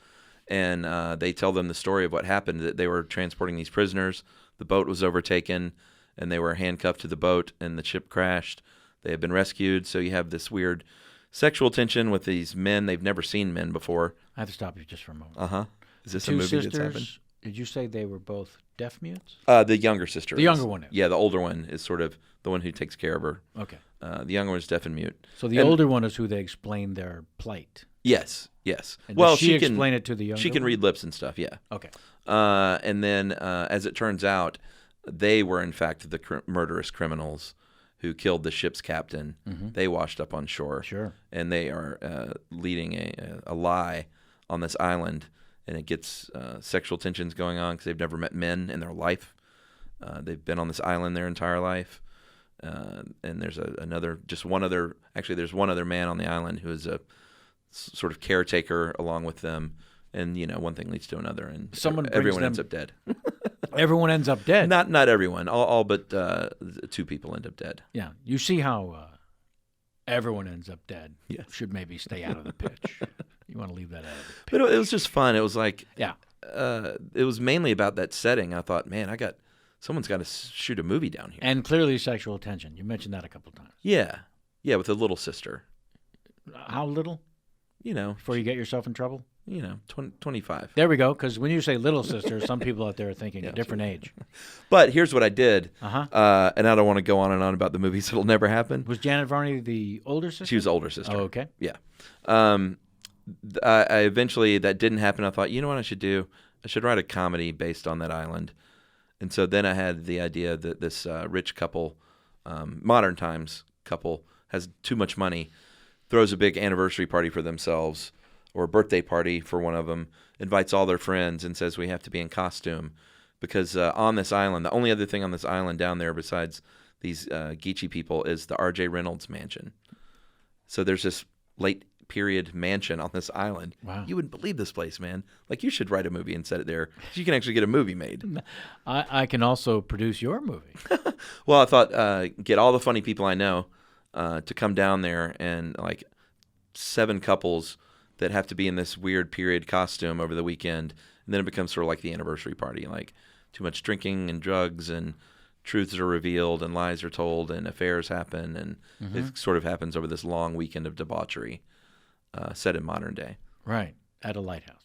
And they tell them the story of what happened, that they were transporting these prisoners. The boat was overtaken, and they were handcuffed to the boat, and the ship crashed. They have been rescued, so you have this weird sexual tension with these men. They've never seen men before. I have to stop you just for a moment. Uh-huh. Is this 2 a movie sisters, that's happened? Did you say they were both deaf mutes? The younger sister. The younger one is. Yeah, the older one is sort of the one who takes care of her. Okay. The younger one is deaf and mute. So the older one is who they explain their plight. Yes. And well, she can explain it to the younger She can one? read lips and stuff, yeah. Okay. And then, as it turns out, they were, in fact, the murderous criminals who killed the ship's captain. They washed up on shore. Sure. And they are leading a lie on this island, and it gets sexual tensions going on because they've never met men in their life. They've been on this island their entire life. And there's there's one other man on the island who is a sort of caretaker along with them. And, one thing leads to another, and everyone ends up dead. Everyone ends up dead. Not everyone. All but 2 people end up dead. Yeah. You see how everyone ends up dead. Yes. Should maybe stay out of the pitch. You want to leave that out of the pitch. But it was just fun. It was like, yeah. It was mainly about that setting. I thought, man, someone's got to shoot a movie down here. And clearly sexual tension. You mentioned that a couple of times. Yeah. Yeah, with a little sister. How little? Before you get yourself in trouble? 25. There we go, because when you say little sister, some people out there are thinking a different age. But here's what I did, Uh-huh. and I don't want to go on and on about the movies that'll never happen. Was Janet Varney the older sister? She was the older sister. Oh, okay. Yeah. I eventually, that didn't happen. I thought, you know what I should do? I should write a comedy based on that island. And so then I had the idea that this rich couple, modern times couple, has too much money, throws a big anniversary party for themselves or a birthday party for one of them, invites all their friends and says we have to be in costume because on this island, the only other thing on this island down there besides these Geechee people is the R.J. Reynolds mansion. So there's this late period mansion on this island. Wow. You wouldn't believe this place, man. Like, you should write a movie and set it there. You can actually get a movie made. I can also produce your movie. Well, I thought get all the funny people I know to come down there, and like 7 couples that have to be in this weird period costume over the weekend, and then it becomes sort of like the anniversary party, like too much drinking and drugs, and truths are revealed, and lies are told, and affairs happen, and it sort of happens over this long weekend of debauchery, set in modern day. Right, at a lighthouse.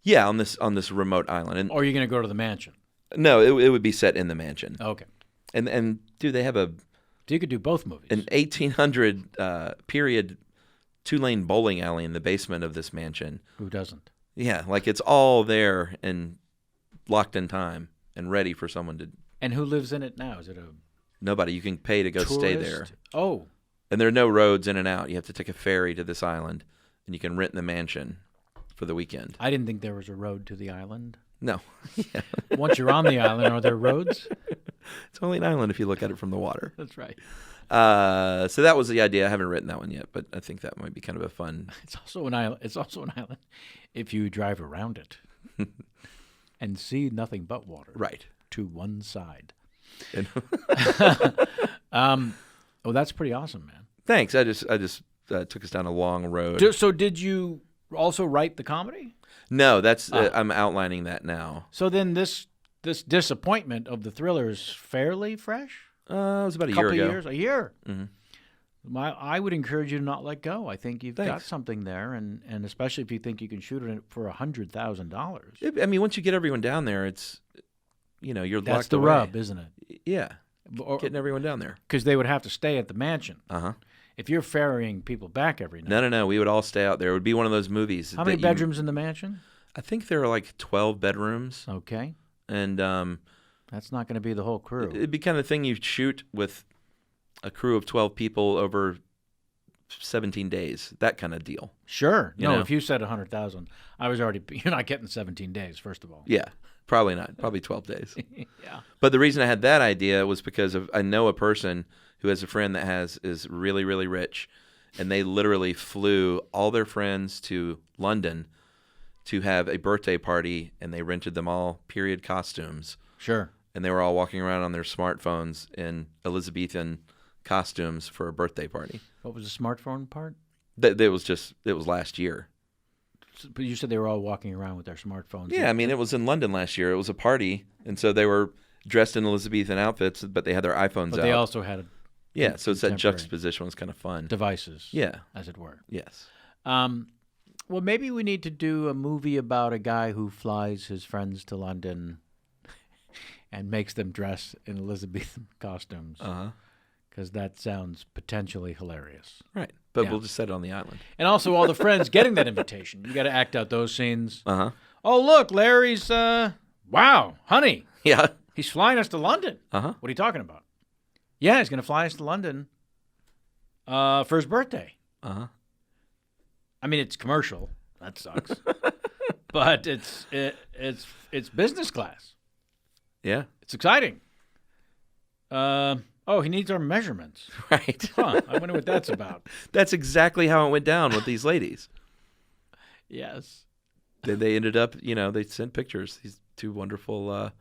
Yeah, on this remote island. And or are you going to go to the mansion? no, it would be set in the mansion. Okay. And dude, they have So you could do both movies. an 1800 period 2-lane bowling alley in the basement of this mansion. Who doesn't? Yeah, like it's all there and locked in time and ready for someone to. And who lives in it now? Is it a Nobody. You can pay to go stay there. tourist? Oh, And there are no roads in and out. You have to take a ferry to this island, and you can rent the mansion for the weekend. I didn't think there was a road to the island. No. Yeah. Once you're on the island, are there roads? It's only an island if you look at it from the water. That's right. So that was the idea. I haven't written that one yet, but I think that might be kind of a fun. It's also an island. It's also an island if you drive around it and see nothing but water. Right. To one side. And Oh, that's pretty awesome, man. thanks. I just took us down a long road. So did you also write the comedy? No, that's I'm outlining that now. So then this disappointment of the thriller is fairly fresh? It was about a Couple year ago. years? A year? Mm-hmm. I would encourage you to not let go. I think you've got Thanks. something there, and especially if you think you can shoot it for $100,000. I mean, once you get everyone down there, it's you're That's locked the away. rub, isn't it? Yeah, getting everyone down there. Because they would have to stay at the mansion. Uh-huh. If you're ferrying people back every night. No. We would all stay out there. It would be one of those movies. How many bedrooms in the mansion? I think there are like 12 bedrooms, Okay. and That's not going to be the whole crew. it'd be kind of the thing you'd shoot with a crew of 12 people over 17 days. That kind of deal. Sure. You No, know? if you said 100,000, I was already. You're not getting 17 days, first of all. Yeah, probably not. Probably 12 days. Yeah. But the reason I had that idea was because I know a person who has a friend that is really, really rich, and they literally flew all their friends to London to have a birthday party, and they rented them all period costumes, Sure. and they were all walking around on their smartphones in Elizabethan costumes for a birthday party. What was the smartphone part? It was last year. But you said they were all walking around with their smartphones. Yeah, I mean, it was in London last year. It was a party, and so they were dressed in Elizabethan outfits, but they had their iPhones But out. they also had Yeah, so it's that contemporary juxtaposition was kind of fun. devices. Yeah. As it were. Yes. Well, maybe we need to do a movie about a guy who flies his friends to London and makes them dress in Elizabethan costumes. Uh-huh. Because that sounds potentially hilarious. Right. But Yeah. we'll just set it on the island. And also all the friends getting that invitation. You got to act out those scenes. Uh-huh. Oh, look, Larry's, wow, honey, Yeah. he's flying us to London. Uh-huh. What are you talking about? Yeah, he's going to fly us to London for his birthday. Uh-huh. I mean, it's commercial. That sucks. But it's business class. Yeah. It's exciting. Oh, he needs our measurements. Right. Huh, I wonder what that's about. That's exactly how it went down with these ladies. Yes. They ended up, they sent pictures. These 2 wonderful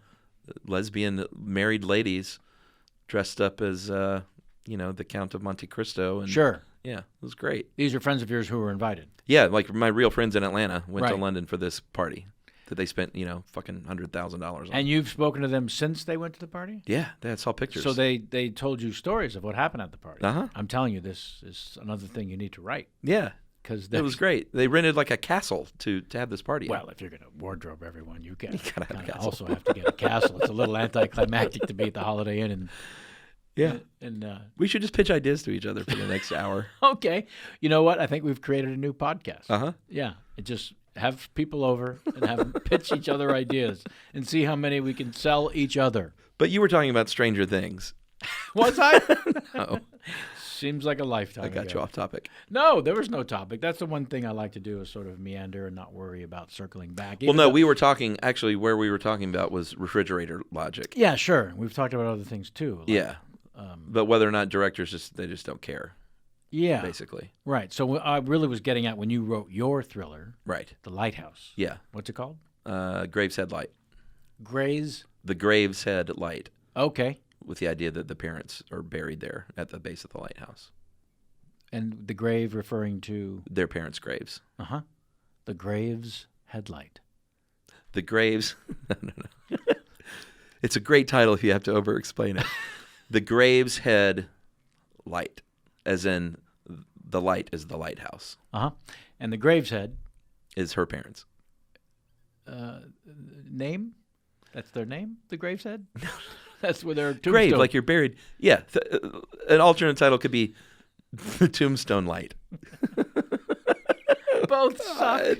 lesbian married ladies dressed up as, the Count of Monte Cristo. And, Sure. Yeah, it was great. These are friends of yours who were invited. Yeah, like my real friends in Atlanta went to Right. London for this party. that they spent, fucking $100,000 on. And you've spoken to them since they went to the party? Yeah, I saw pictures. So they told you stories of what happened at the party. Uh-huh. I'm telling you, this is another thing you need to write. Yeah. Because It was great. They rented like a castle to have this party. Well, if you're going to wardrobe everyone, you gotta have a castle. also have to get a castle. It's a little anticlimactic to be at the Holiday Inn. And We should just pitch ideas to each other for the next hour. Okay. You know what? I think we've created a new podcast. Uh-huh. Yeah. It just have people over and have them pitch each other ideas and see how many we can sell each other. But you were talking about Stranger Things. Was I? No. Seems like a lifetime I got ago. you off topic. No, there was no topic. That's the one thing I like to do is sort of meander and not worry about circling back. Well, no, we were talking, actually, where we were talking about was refrigerator logic. Yeah, sure. We've talked about other things too. Yeah. But whether or not directors they just don't care. Yeah. Basically. Right. So I really was getting at when you wrote your thriller, Right. The Lighthouse. Yeah. What's it called? Graveshead Light. The Graveshead Light. Okay. With the idea that the parents are buried there at the base of the lighthouse. And the grave referring to? Their parents' graves. Uh-huh. The Graves Headlight. The Graves. No. It's a great title if you have to over-explain it. The Graveshead Light, as in the light is the lighthouse. Uh-huh. And the Graveshead? Is her parents. Name? That's their name? The Graveshead? That's where their tombstone. Grave, like you're buried. Yeah. An alternate title could be The Tombstone Light. Both suck.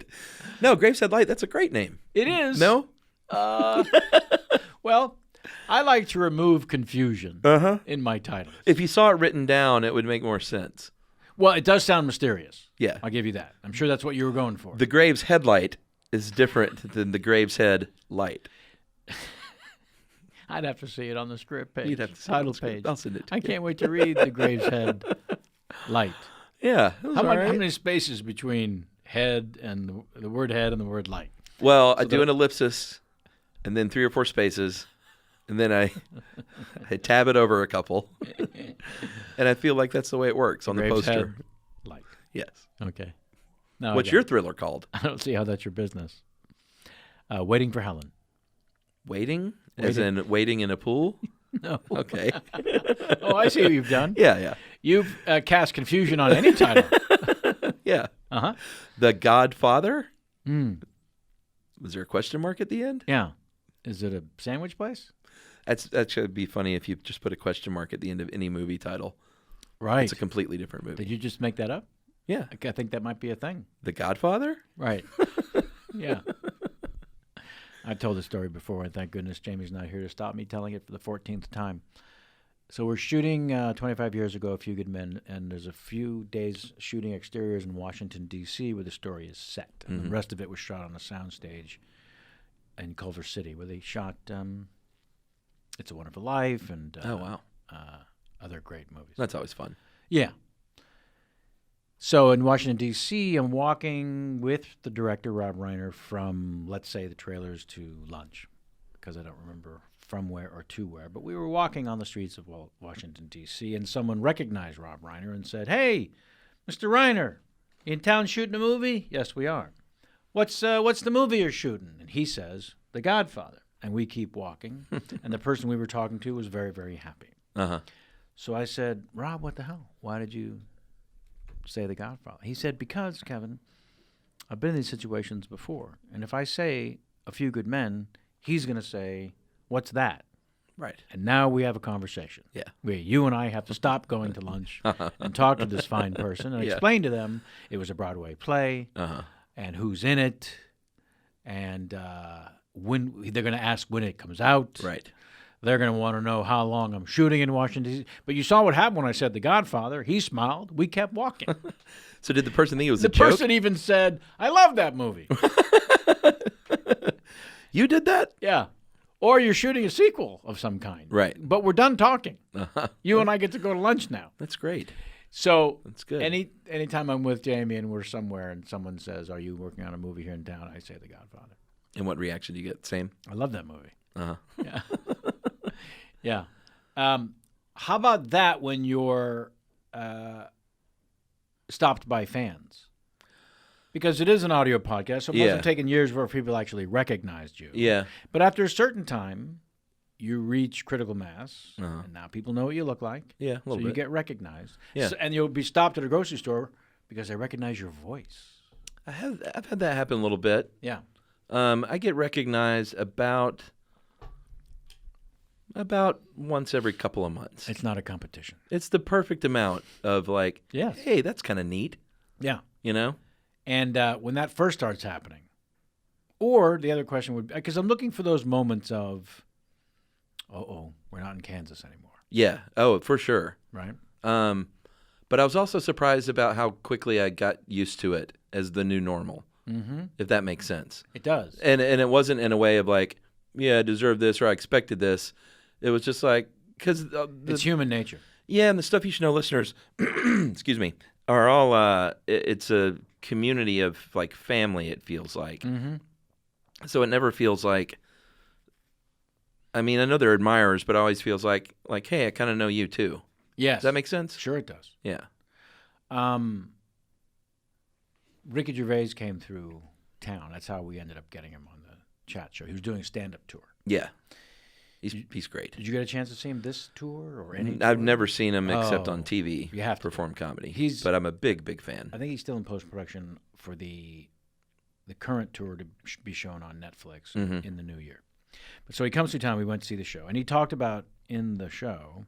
No, Graveshead Light, that's a great name. It is. No? Well, I like to remove confusion in my titles. If you saw it written down, it would make more sense. Well, it does sound mysterious. Yeah. I'll give you that. I'm sure that's what you were going for. The Graves Headlight is different than the Graveshead Light. I'd have to see it on the script page. You'd have to see title it on the script. page. I'll send it to I you. can't wait to read the Graveshead Light. Yeah. How many spaces between head and the word head and the word light? Well, I do an ellipsis and then 3 or 4 spaces, and then I tab it over a couple. And I feel like that's the way it works on the poster. Graveshead Light. Yes. Okay. Now What's your thriller called? I don't see how that's your business. Waiting for Helen. Waiting? As in waiting in a pool? No. Okay. Oh, I see what you've done. Yeah. You've cast confusion on any title. Yeah. Uh-huh. The Godfather? Was there a question mark at the end? Yeah. Is it a sandwich place? That should be funny if you just put a question mark at the end of any movie title. Right. It's a completely different movie. Did you just make that up? Yeah. I think that might be a thing. The Godfather? Right. Yeah. I've told this story before, and thank goodness Jamie's not here to stop me telling it for the 14th time. So we're shooting 25 years ago, A Few Good Men, and there's a few days shooting exteriors in Washington, D.C., where the story is set. And the rest of it was shot on a soundstage in Culver City, where they shot It's a Wonderful Life and other great movies. That's always fun. Yeah. So in Washington, D.C., I'm walking with the director, Rob Reiner, from, let's say, the trailers to lunch, because I don't remember from where or to where. But we were walking on the streets of Washington, D.C., and someone recognized Rob Reiner and said, "Hey, Mr. Reiner, in town shooting a movie?" "Yes, we are." What's the movie you're shooting?" And he says, "The Godfather." And we keep walking, and the person we were talking to was very, very happy. Uh-huh. So I said, "Rob, what the hell? Why did you say The Godfather?" He said, "Because, Kevin, I've been in these situations before, and if I say A Few Good Men, he's going to say, 'What's that?'" Right. And now we have a conversation. Yeah. Where you and I have to stop going to lunch and talk to this fine person and explain to them it was a Broadway play and who's in it, and when they're going to ask when it comes out. Right. They're going to want to know how long I'm shooting in Washington, D.C. But you saw what happened when I said The Godfather. He smiled. We kept walking. So did the person think it was a The joke? person even said, "I love that movie." You did that? Yeah. Or you're shooting a sequel of some kind. Right. But we're done talking. You and I get to go to lunch now. That's great. So That's good. anytime I'm with Jamie and we're somewhere and someone says, "Are you working on a movie here in town?" I say The Godfather. And what reaction do you get? Same? I love that movie. Uh-huh. Yeah. Yeah. How about that when you're stopped by fans? Because it is an audio podcast, so it must Yeah. have taken years before people actually recognized you. Yeah. But after a certain time, you reach critical mass, Uh-huh. and now people know what you look like. Yeah, a So little you bit. get recognized. Yeah. And you'll be stopped at a grocery store because they recognize your voice. I've had that happen a little bit. Yeah. I get recognized about once every couple of months. It's not a competition. It's the perfect amount of like, Yes. hey, that's kind of neat, Yeah. you know? And when that first starts happening, or the other question would be, because I'm looking for those moments of, we're not in Kansas anymore, Yeah. Oh, for sure. right? But I was also surprised about how quickly I got used to it as the new normal, if that makes sense. It does. And it wasn't in a way of like, yeah, I deserve this or I expected this. It was just like, because It's human nature. yeah, and the stuff you should know, listeners, excuse me, are all. It's a community of like family. It feels like, so it never feels like. I mean, I know they're admirers, but it always feels like, hey, I kind of know you too. Yes. Does that make sense? Sure it does. Yeah. Ricky Gervais came through town. That's how we ended up getting him on the chat show. He was doing a stand-up tour. Yeah. He's great. Did you get a chance to see him this tour or any I've tour? never seen him except Oh, on TV. you have to. perform comedy. But I'm a big fan. I think he's still in post-production for the current tour to be shown on Netflix in the new year. But so he comes through town. We went to see the show, and he talked about in the show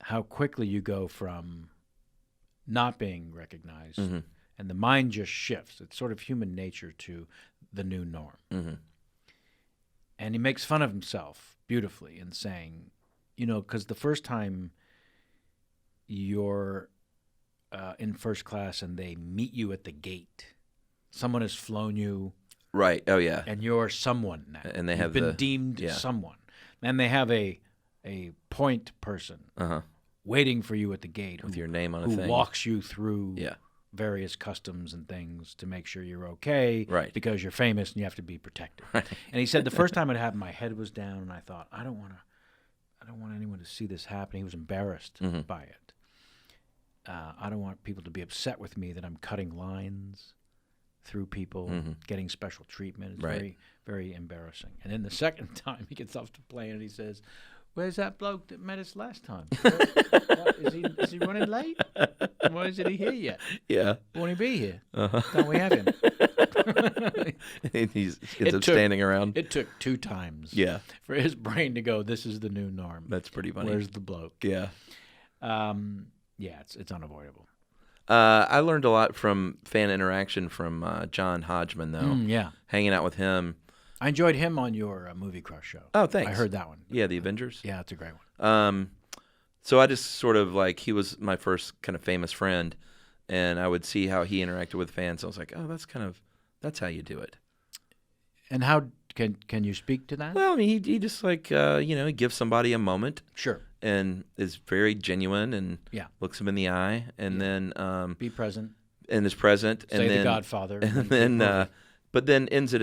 how quickly you go from not being recognized, and the mind just shifts. It's sort of human nature to the new norm. And he makes fun of himself beautifully in saying, because the first time you're in first class and they meet you at the gate, someone has flown you, Right. Oh yeah. and you're someone now. And they have You've been the- deemed yeah. someone. And they have a point person waiting for you at the gate With your name on a who thing. walks you through Yeah. various customs and things to make sure you're okay, Right. because you're famous and you have to be protected. And he said the first time it happened, my head was down, and I thought, I don't want anyone to see this happen. He was embarrassed by it. I don't want people to be upset with me that I'm cutting lines through people, getting special treatment. It's Right. very, very embarrassing. And then the second time he gets off the plane and he says, "Where's that bloke that met us last time? What, is he running late? Why isn't he here yet? Yeah. Won't he be here? Don't we have him?" He ends up standing around. It took 2 times Yeah. for his brain to go, "This is the new norm." That's pretty funny. Where's the bloke? Yeah. Yeah, it's unavoidable. I learned a lot from fan interaction from John Hodgman, though. Yeah. Hanging out with him. I enjoyed him on your Movie Crush show. Oh, thanks. I heard that one. Yeah, the Avengers. Yeah, it's a great one. So I just sort of like, he was my first kind of famous friend, and I would see how he interacted with fans. I was like, oh, that's how you do it. And how can you speak to that? Well, I mean, he just like, he gives somebody a moment Sure. and is very genuine and Yeah. looks him in the eye, and then Be present. and is present, Say and The then Godfather. and keep then moving. but then ends it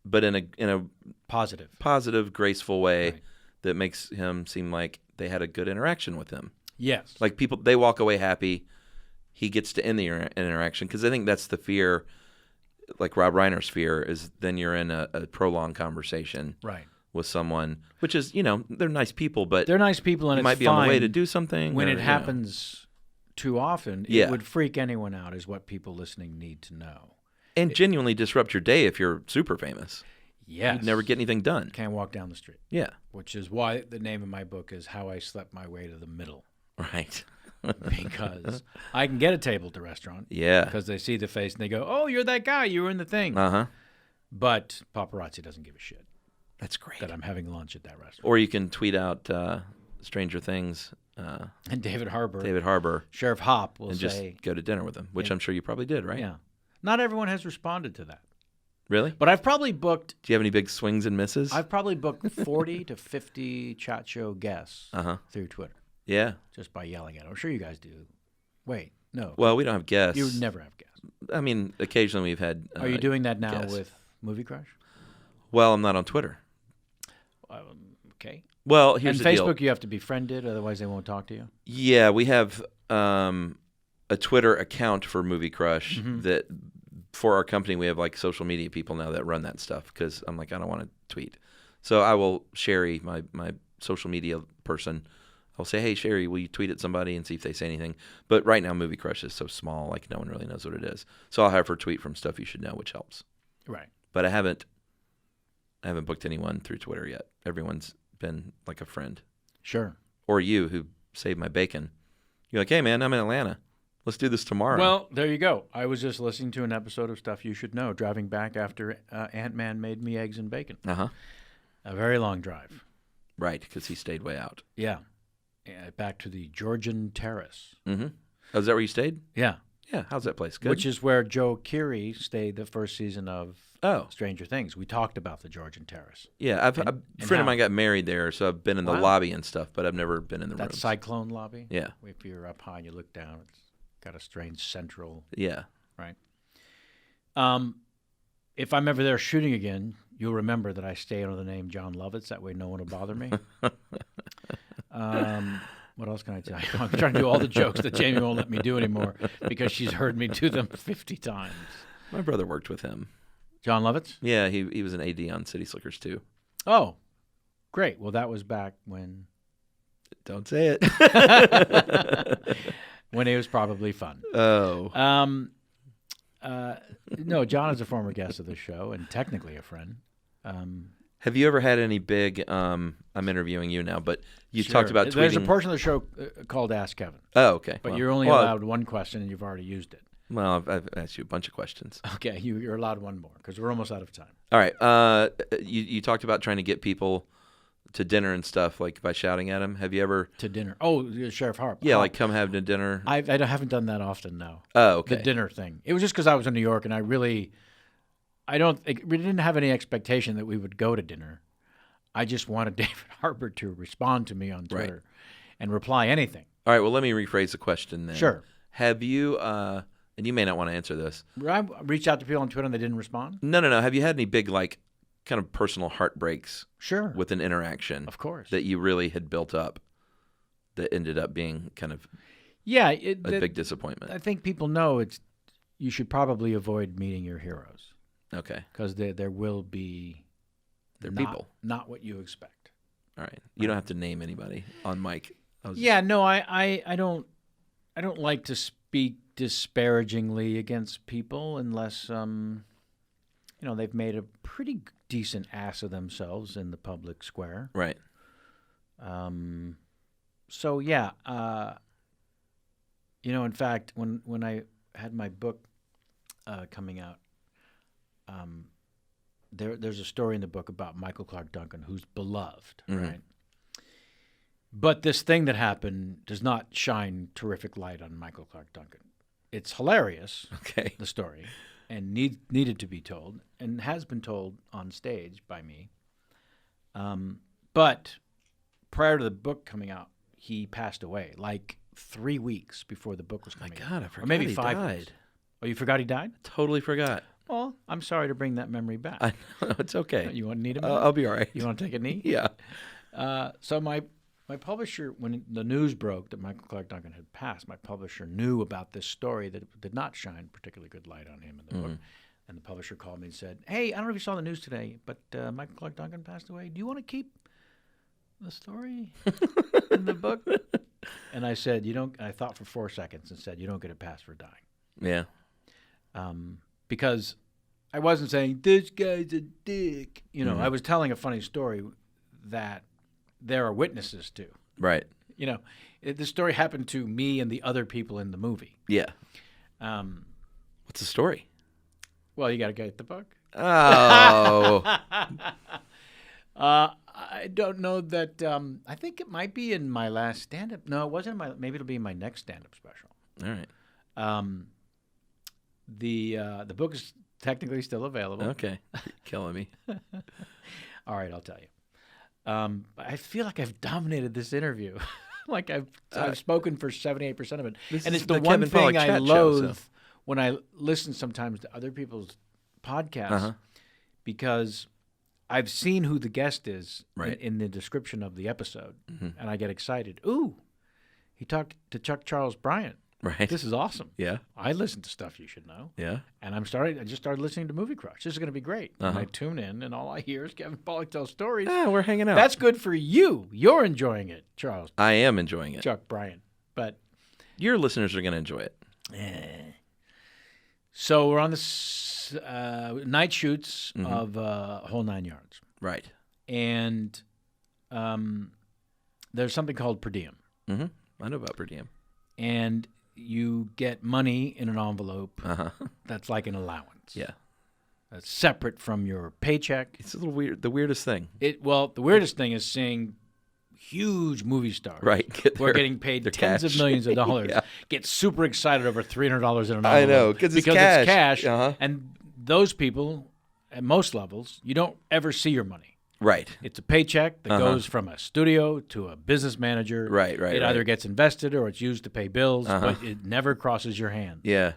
but in a Positive. positive, graceful way Right. that makes him seem like they had a good interaction with him. Yes. Like people, they walk away happy. He gets to end the interaction, because I think that's the fear. Like Rob Reiner's fear is then you're in a prolonged conversation Right. with someone, which is, they're nice people, but They're nice people, and you it's might be on the way fine. to do something. When or, it happens too often, Yeah. it would freak anyone out, is what people listening need to know. and genuinely disrupt your day if you're super famous. Yes. You'd never get anything done. Can't walk down the street, Yeah, which is why the name of my book is How I Slept My Way to the Middle, right. because I can get a table at the restaurant Yeah. because they see the face and they go, "Oh, you're that guy. You were in the thing." Uh-huh. But paparazzi doesn't give a shit That's great. that I'm having lunch at that restaurant. Or you can tweet out Stranger Things, And David Harbour, David Harbour, Sheriff Hop, will and say, just go to dinner with him, which I'm sure you probably did, right? "Yeah." Not everyone has responded to that, Really? but I've probably booked. Do you have any big swings and misses? I've probably booked 40 to 50 chat show guests through Twitter Yeah. just by yelling at them. I'm sure you guys do. Wait, no. Well, we don't have guests. You never have guests. I mean, occasionally we've had. Are you doing that now guests. with Movie Crush? Well, I'm not on Twitter. Okay. Well, here's And the Facebook, deal. you have to be friended, otherwise they won't talk to you. Yeah, we have a Twitter account for Movie Crush that for our company we have like social media people now that run that stuff because I'm like I don't want to tweet. So I will Sherry, my social media person, I'll say, hey Sherry, will you tweet at somebody and see if they say anything? But right now Movie Crush is so small, like no one really knows what it is. So I'll have her tweet from stuff you should know, which helps. Right. But I haven't booked anyone through Twitter yet. Everyone's been like a friend. Sure. Or you who saved my bacon. You're like, hey man, I'm in Atlanta. Let's do this tomorrow. Well, there you go. I was just listening to an episode of Stuff You Should Know, driving back after Ant-Man made me eggs and bacon. Uh-huh. A very long drive. Right, because he stayed way out. Yeah. Back to the Georgian Terrace. Mm-hmm. Oh, is that where you stayed? Yeah. Yeah, how's that place? Good? Which is where Joe Keery stayed the first season of Stranger Things. We talked about the Georgian Terrace. Yeah, a friend of mine got married there, so I've been in the lobby and stuff, but I've never been in the rooms. That cyclone lobby? Yeah. If you're up high and you look down, it's got a strange central... Yeah. Right. If I'm ever there shooting again, you'll remember that I stay under the name John Lovitz. That way no one will bother me. What else can I tell you? I'm trying to do all the jokes that Jamie won't let me do anymore because she's heard me do them 50 times. My brother worked with him. John Lovitz? Yeah, he was an AD on City Slickers too. Oh, great. Well, that was back when... Don't say it. When it was probably fun. Oh. No, John is a former guest of the show and technically a friend. Have you ever had any big, I'm interviewing you now, but you Sure. talked about tweeting. There's a portion of the show called Ask Kevin. Oh, okay. But you're only allowed one question and you've already used it. Well, I've asked you a bunch of questions. Okay, you're allowed one more because we're almost out of time. All right. You talked about trying to get people to dinner and stuff, like by shouting at them. Have you ever... To dinner. Oh, Sheriff Harp. Yeah, like come have dinner. I haven't done that often, no. Oh, okay. The dinner thing. It was just because I was in New York and we didn't have any expectation that we would go to dinner. I just wanted David Harbour to respond to me on Twitter and reply anything. All right, well, let me rephrase the question then. Sure. Have you, and you may not want to answer this. I reached out to people on Twitter and they didn't respond? No. Have you had any big, like, kind of personal heartbreaks? Sure. With an interaction? Of course. That you really had built up that ended up being kind of a big disappointment? I think people know you should probably avoid meeting your heroes. Okay. Because there will be... They're people. Not what you expect. All right. You don't have to name anybody on mic. I don't like to speak disparagingly against people unless they've made a pretty decent ass of themselves in the public square. Right. So yeah, in fact, when I had my book coming out, there's a story in the book about Michael Clark Duncan, who's beloved, right? But this thing that happened does not shine terrific light on Michael Clark Duncan. It's hilarious, the story, and needed to be told, and has been told on stage by me. But prior to the book coming out, he passed away, like 3 weeks before the book was coming out. My God, I forgot or maybe he 5 died. weeks. Oh, you forgot he died? Totally forgot. Well, I'm sorry to bring that memory back. I know, it's okay. You want to need a minute? I'll be all right. You want to take a knee? Yeah. So my publisher, when the news broke that Michael Clark Duncan had passed, my publisher knew about this story that did not shine particularly good light on him in the book. And the publisher called me and said, hey, I don't know if you saw the news today, but Michael Clark Duncan passed away. Do you want to keep the story in the book? And I said, I thought for 4 seconds and said, you don't get a pass for dying. Yeah. Because I wasn't saying, this guy's a dick. I was telling a funny story that there are witnesses to. Right. The story happened to me and the other people in the movie. Yeah. What's the story? Well, you got to get the book. Oh. I don't know that. I think it might be in my last stand-up. No, it wasn't. Maybe it'll be in my next stand-up special. All right. The book is technically still available. Okay. You're killing me. All right, I'll tell you. I feel like I've dominated this interview. Like I've spoken for 78% of it. And it's the one thing I loathe when I listen sometimes to other people's podcasts because I've seen who the guest is in the description of the episode, and I get excited. Ooh, he talked to Chuck Charles Bryant. Right. This is awesome. Yeah. I listen to stuff you should know. Yeah. And I just started listening to Movie Crush. This is going to be great. And I tune in, and all I hear is Kevin Pollak tell stories. Yeah, we're hanging out. That's good for you. You're enjoying it, Charles. I am enjoying it. Chuck Bryant. But Your listeners are going to enjoy it. So we're on the night shoots of Whole 9 Yards. Right. And there's something called per diem. Mm-hmm. I know about per diem. And you get money in an envelope that's like an allowance. Yeah. That's separate from your paycheck. It's a little weird. The weirdest thing. The weirdest thing is seeing huge movie stars. Right. Who are getting paid tens of millions of dollars. Get super excited over $300 in an envelope. I know, because it's cash. And those people, at most levels, you don't ever see your money. Right. It's a paycheck that goes from a studio to a business manager. Right. It either gets invested or it's used to pay bills, but it never crosses your hand. Yeah.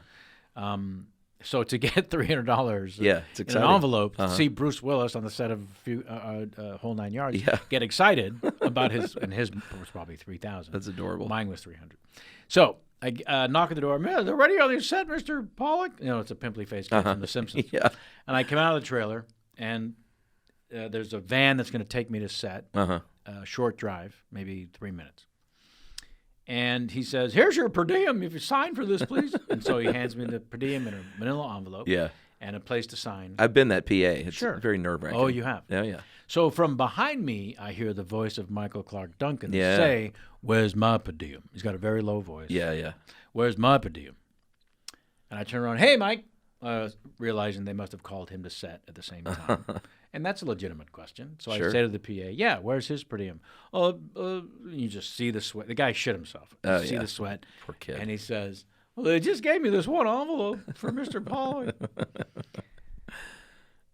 So to get $300 it's in exciting. an envelope, to see Bruce Willis on the set of Whole 9 Yards get excited about his was probably $3,000. That's adorable. Mine was $300. So I knock at the door. Man, they're ready on the set, Mr. Pollak. It's a pimply faced kid from The Simpsons. Yeah. And I come out of the trailer, and there's a van that's going to take me to set. Short drive, maybe 3 minutes. And he says, "Here's your per diem. If you sign for this, please." And so he hands me the per diem in a manila envelope. Yeah. And a place to sign. I've been that PA. It's Sure. very nerve-wracking. Oh, you have? Yeah. So from behind me, I hear the voice of Michael Clark Duncan Yeah. say, "Where's my per diem?" He's got a very low voice. Yeah. "Where's my per diem?" And I turn around, "Hey, Mike," realizing they must have called him to set at the same time. And that's a legitimate question. So Sure. I say to the PA, "Yeah, where's his per diem?" You just see the sweat. The guy shit himself. You see the sweat. Poor kid. And he says, "Well, they just gave me this one envelope for Mr. Pollak."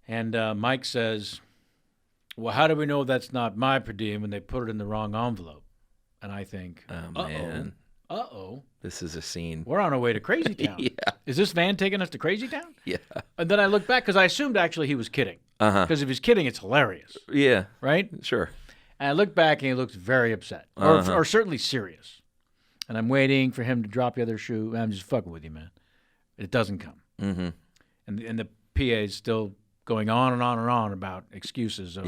And Mike says, "Well, how do we know that's not my per diem when they put it in the wrong envelope?" And I think, Oh, man. This is a scene. We're on our way to Crazy Town. Yeah. Is this van taking us to Crazy Town? Yeah. And then I look back because I assumed actually he was kidding. Because if he's kidding, it's hilarious, Yeah. right? Sure. And I look back and he looks very upset, or certainly serious. And I'm waiting for him to drop the other shoe. I'm just fucking with you, man. It doesn't come. Mm-hmm. And the PA is still going on and on and on about excuses of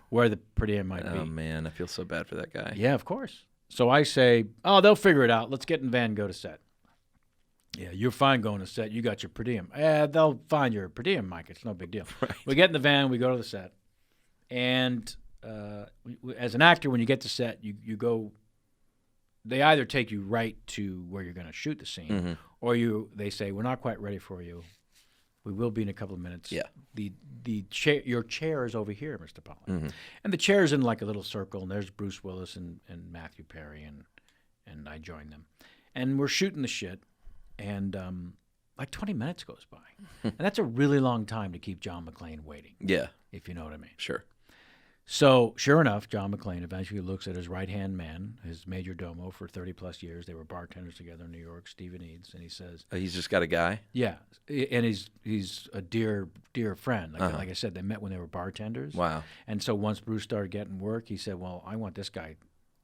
where the per diem might be. Oh, man. I feel so bad for that guy. Yeah, of course. So I say, "Oh, they'll figure it out. Let's get in the van and go to set." "Yeah, you're fine going to set. You got your per diem." "Yeah, they'll find your per diem, Mike. It's no big deal." Right. We get in the van. We go to the set. And as an actor, when you get to set, you go – they either take you right to where you're going to shoot the scene or they say, "We're not quite ready for you. We will be in a couple of minutes. Yeah. Your chair is over here, Mr. Pollak." And the chair's in like a little circle, and there's Bruce Willis and Matthew Perry, and I join them. And we're shooting the shit, and like 20 minutes goes by. And that's a really long time to keep John McClane waiting, Yeah. if you know what I mean. Sure. So, sure enough, John McClane eventually looks at his right-hand man, his major domo for 30-plus years. They were bartenders together in New York, Stephen Eads, and he says, He's just got a guy? yeah, and he's a dear friend. Like I said, they met when they were bartenders. Wow. And so once Bruce started getting work, he said, "Well, I want this guy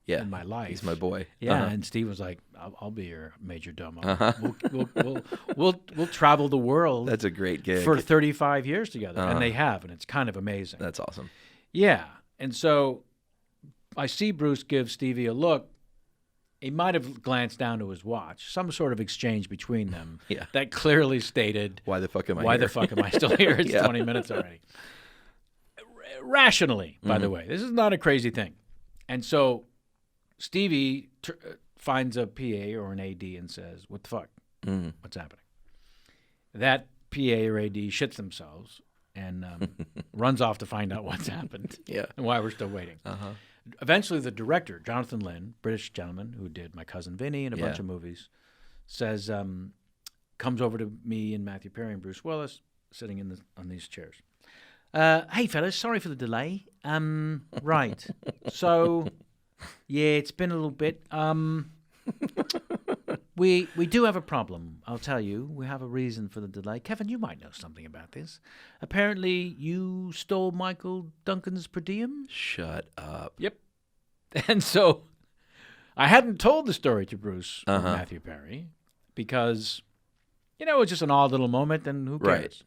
in my life. He's my boy." Yeah, and Steve was like, I'll be your major domo. We'll travel the world That's a great gig. for 35 years together, and they have, and it's kind of amazing. That's awesome. Yeah, and so I see Bruce give Stevie a look. He might have glanced down to his watch, some sort of exchange between them that clearly stated, Why the fuck am I "Why here?" the fuck am I still here? It's 20 minutes already." Rationally, by the way. This is not a crazy thing. And so Stevie finds a PA or an AD and says, "What the fuck? What's happening?" That PA or AD shits themselves and runs off to find out what's happened and why we're still waiting. Eventually, the director, Jonathan Lynn, British gentleman who did My Cousin Vinny and a bunch of movies, says, comes over to me and Matthew Perry and Bruce Willis sitting on these chairs. "Hey, fellas, sorry for the delay. Right. So, yeah, it's been a little bit. We do have a problem, I'll tell you. We have a reason for the delay. Kevin, you might know something about this. Apparently, you stole Michael Duncan's per diem?" Shut up. Yep. And so I hadn't told the story to Bruce or Matthew Perry, because, it was just an odd little moment, and who cares? Right.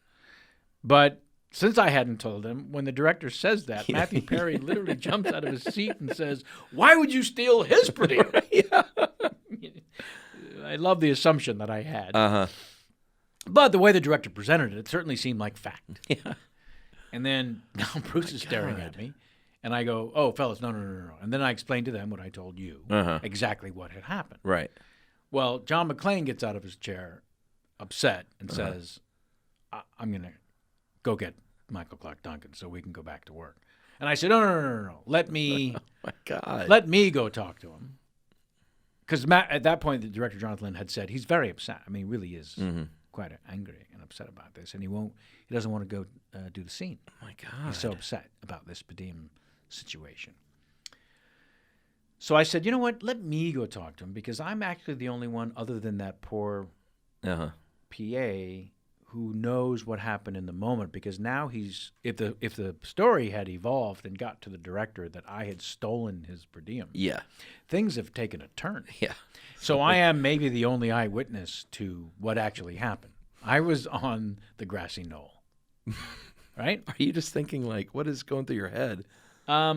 But since I hadn't told him, when the director says that, Matthew Perry literally jumps out of his seat and says, "Why would you steal his per diem?" Yeah. I love the assumption that I had. Uh-huh. But the way the director presented it, it certainly seemed like fact. Yeah. And then now Bruce is staring at me, and I go, "Oh, fellas, no. And then I explained to them what I told you, exactly what had happened. Right. Well, John McClane gets out of his chair, upset, and says, "I'm going to go get Michael Clark Duncan so we can go back to work." And I said, no. Let me, My God. let me go talk to him. Because at that point, the director, Jonathan Lynn, had said he's very upset. I mean, he really is quite angry and upset about this. And he doesn't want to go do the scene. Oh, my God. He's so upset about this per diem situation. So I said, you know what? Let me go talk to him, because I'm actually the only one other than that poor PA who knows what happened in the moment, because now if the story had evolved and got to the director that I had stolen his per diem, things have taken a turn. Yeah. So I am maybe the only eyewitness to what actually happened. I was on the grassy knoll, right? Are you just thinking, like, what is going through your head? I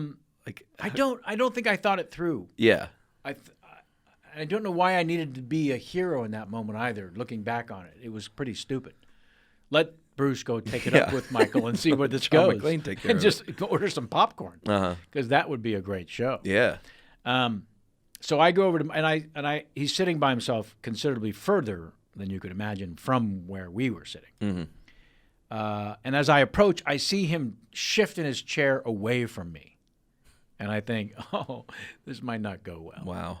don't think I thought it through. Yeah. I don't know why I needed to be a hero in that moment either. Looking back on it, it was pretty stupid. Let Bruce go take it up with Michael and see where this John goes. McClane take care and of just go order some popcorn, because that would be a great show. Yeah. So I go over to and he's sitting by himself considerably further than you could imagine from where we were sitting. And as I approach, I see him shift in his chair away from me, and I think, oh, this might not go well. Wow.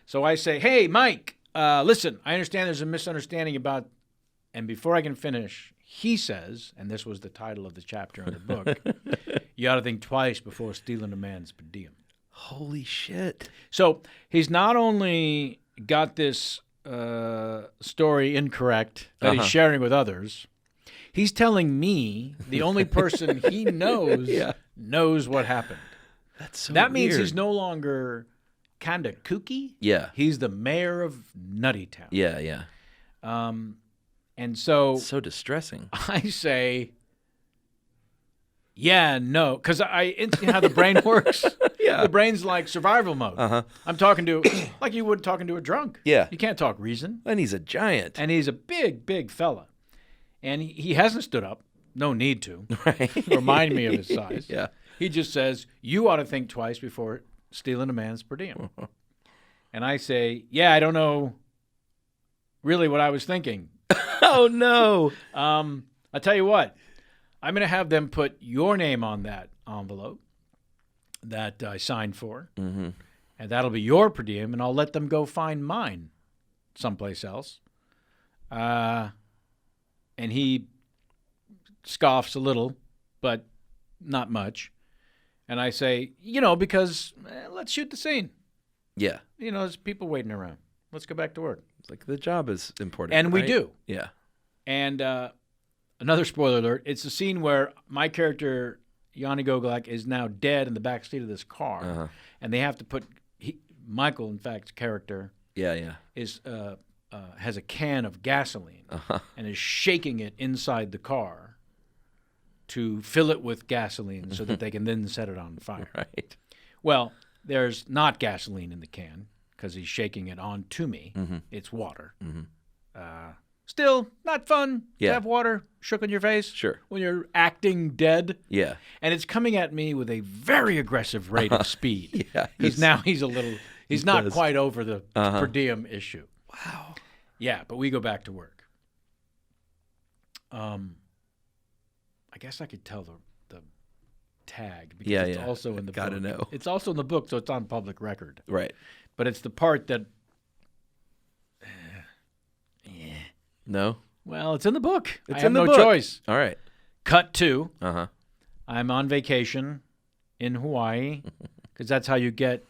So I say, "Hey, Mike, listen, I understand there's a misunderstanding about," and before I can finish, he says, and this was the title of the chapter in the book, "You ought to think twice before stealing a man's per diem." Holy shit. So he's not only got this story incorrect that he's sharing with others, he's telling me, the only person he knows, knows what happened. That's so That means weird. he's no longer kind of kooky. Yeah. He's the mayor of Nuttytown. Yeah, yeah. And so So distressing. I say, yeah, no, because you know how the brain works. Yeah. The brain's like survival mode. I'm talking to, like you would talking to a drunk. Yeah. You can't talk reason. And he's a giant. And he's a big, big fella. And he hasn't stood up. No need to. Right. Remind me of his size. Yeah. He just says, "You ought to think twice before stealing a man's per diem." And I say, "Yeah, I don't know really what I was thinking." Oh, no. I'll tell you what. I'm going to have them put your name on that envelope that I signed for. And that'll be your per diem, and I'll let them go find mine someplace else. And he scoffs a little, but not much. And I say, because let's shoot the scene. Yeah. There's people waiting around. Let's go back to work. It's like the job is important. And we right? do. Yeah. And another spoiler alert, it's a scene where my character, Yanni Gogolak, is now dead in the back seat of this car. And they have to put Michael, in fact, character, is has a can of gasoline and is shaking it inside the car to fill it with gasoline so that they can then set it on fire. Right. Well, there's not gasoline in the can because he's shaking it onto me. It's water. Still, not fun to have water shook on your face Sure. when you're acting dead. Yeah. And it's coming at me with a very aggressive rate of speed. Yeah. He's not quite over the per diem issue. Wow. Yeah, but we go back to work. I guess I could tell the tag because it's also in the book. Gotta know. It's also in the book, so it's on public record. Right. But it's the part that No? well, it's in the book. It's I have in the no book. choice. All right. Cut to, Uh-huh. I'm on vacation in Hawaii because that's how you get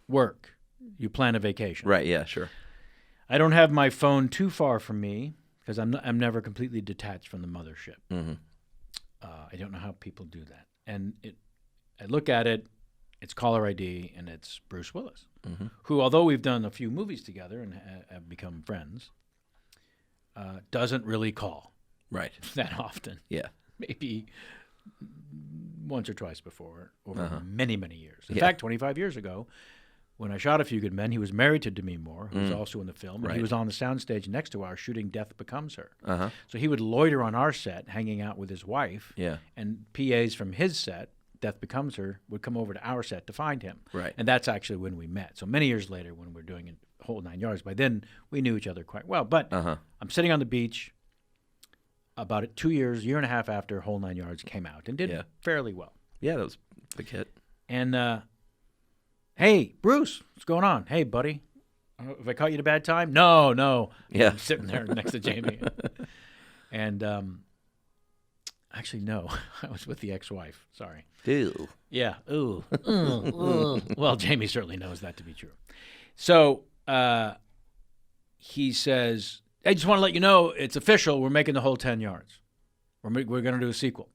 work. You plan a vacation. Right, yeah, sure. I don't have my phone too far from me because I'm never completely detached from the mothership. I don't know how people do that. And I look at it, it's caller ID, and it's Bruce Willis, who, although we've done a few movies together and have become friends, doesn't really call Right. that often. Yeah. Maybe once or twice before over Uh-huh. many, many years. In Yeah. fact, 25 years ago, when I shot A Few Good Men, he was married to Demi Moore, who was also in the film, and he Right. was on the soundstage next to ours shooting Death Becomes Her. Uh-huh. So he would loiter on our set, hanging out with his wife, Yeah. and PAs from his set, Death Becomes Her, would come over to our set to find him. Right. And that's actually when we met. So many years later, when we're doing it whole 9 yards, by then we knew each other quite well. But Uh-huh. I'm sitting on the beach about 2 years, year and a half after Whole 9 Yards came out, and did Yeah. fairly well. Yeah, that was a big hit. And hey, Bruce, what's going on? Hey, buddy, have I caught you at a bad time? No. Yeah. I'm sitting there next to Jamie. And actually, no, I was with the ex-wife. Sorry. Ew. Yeah. Ooh. Well, Jamie certainly knows that to be true. So he says, I just want to let you know it's official. We're making the whole 10 yards. We're going to do a sequel.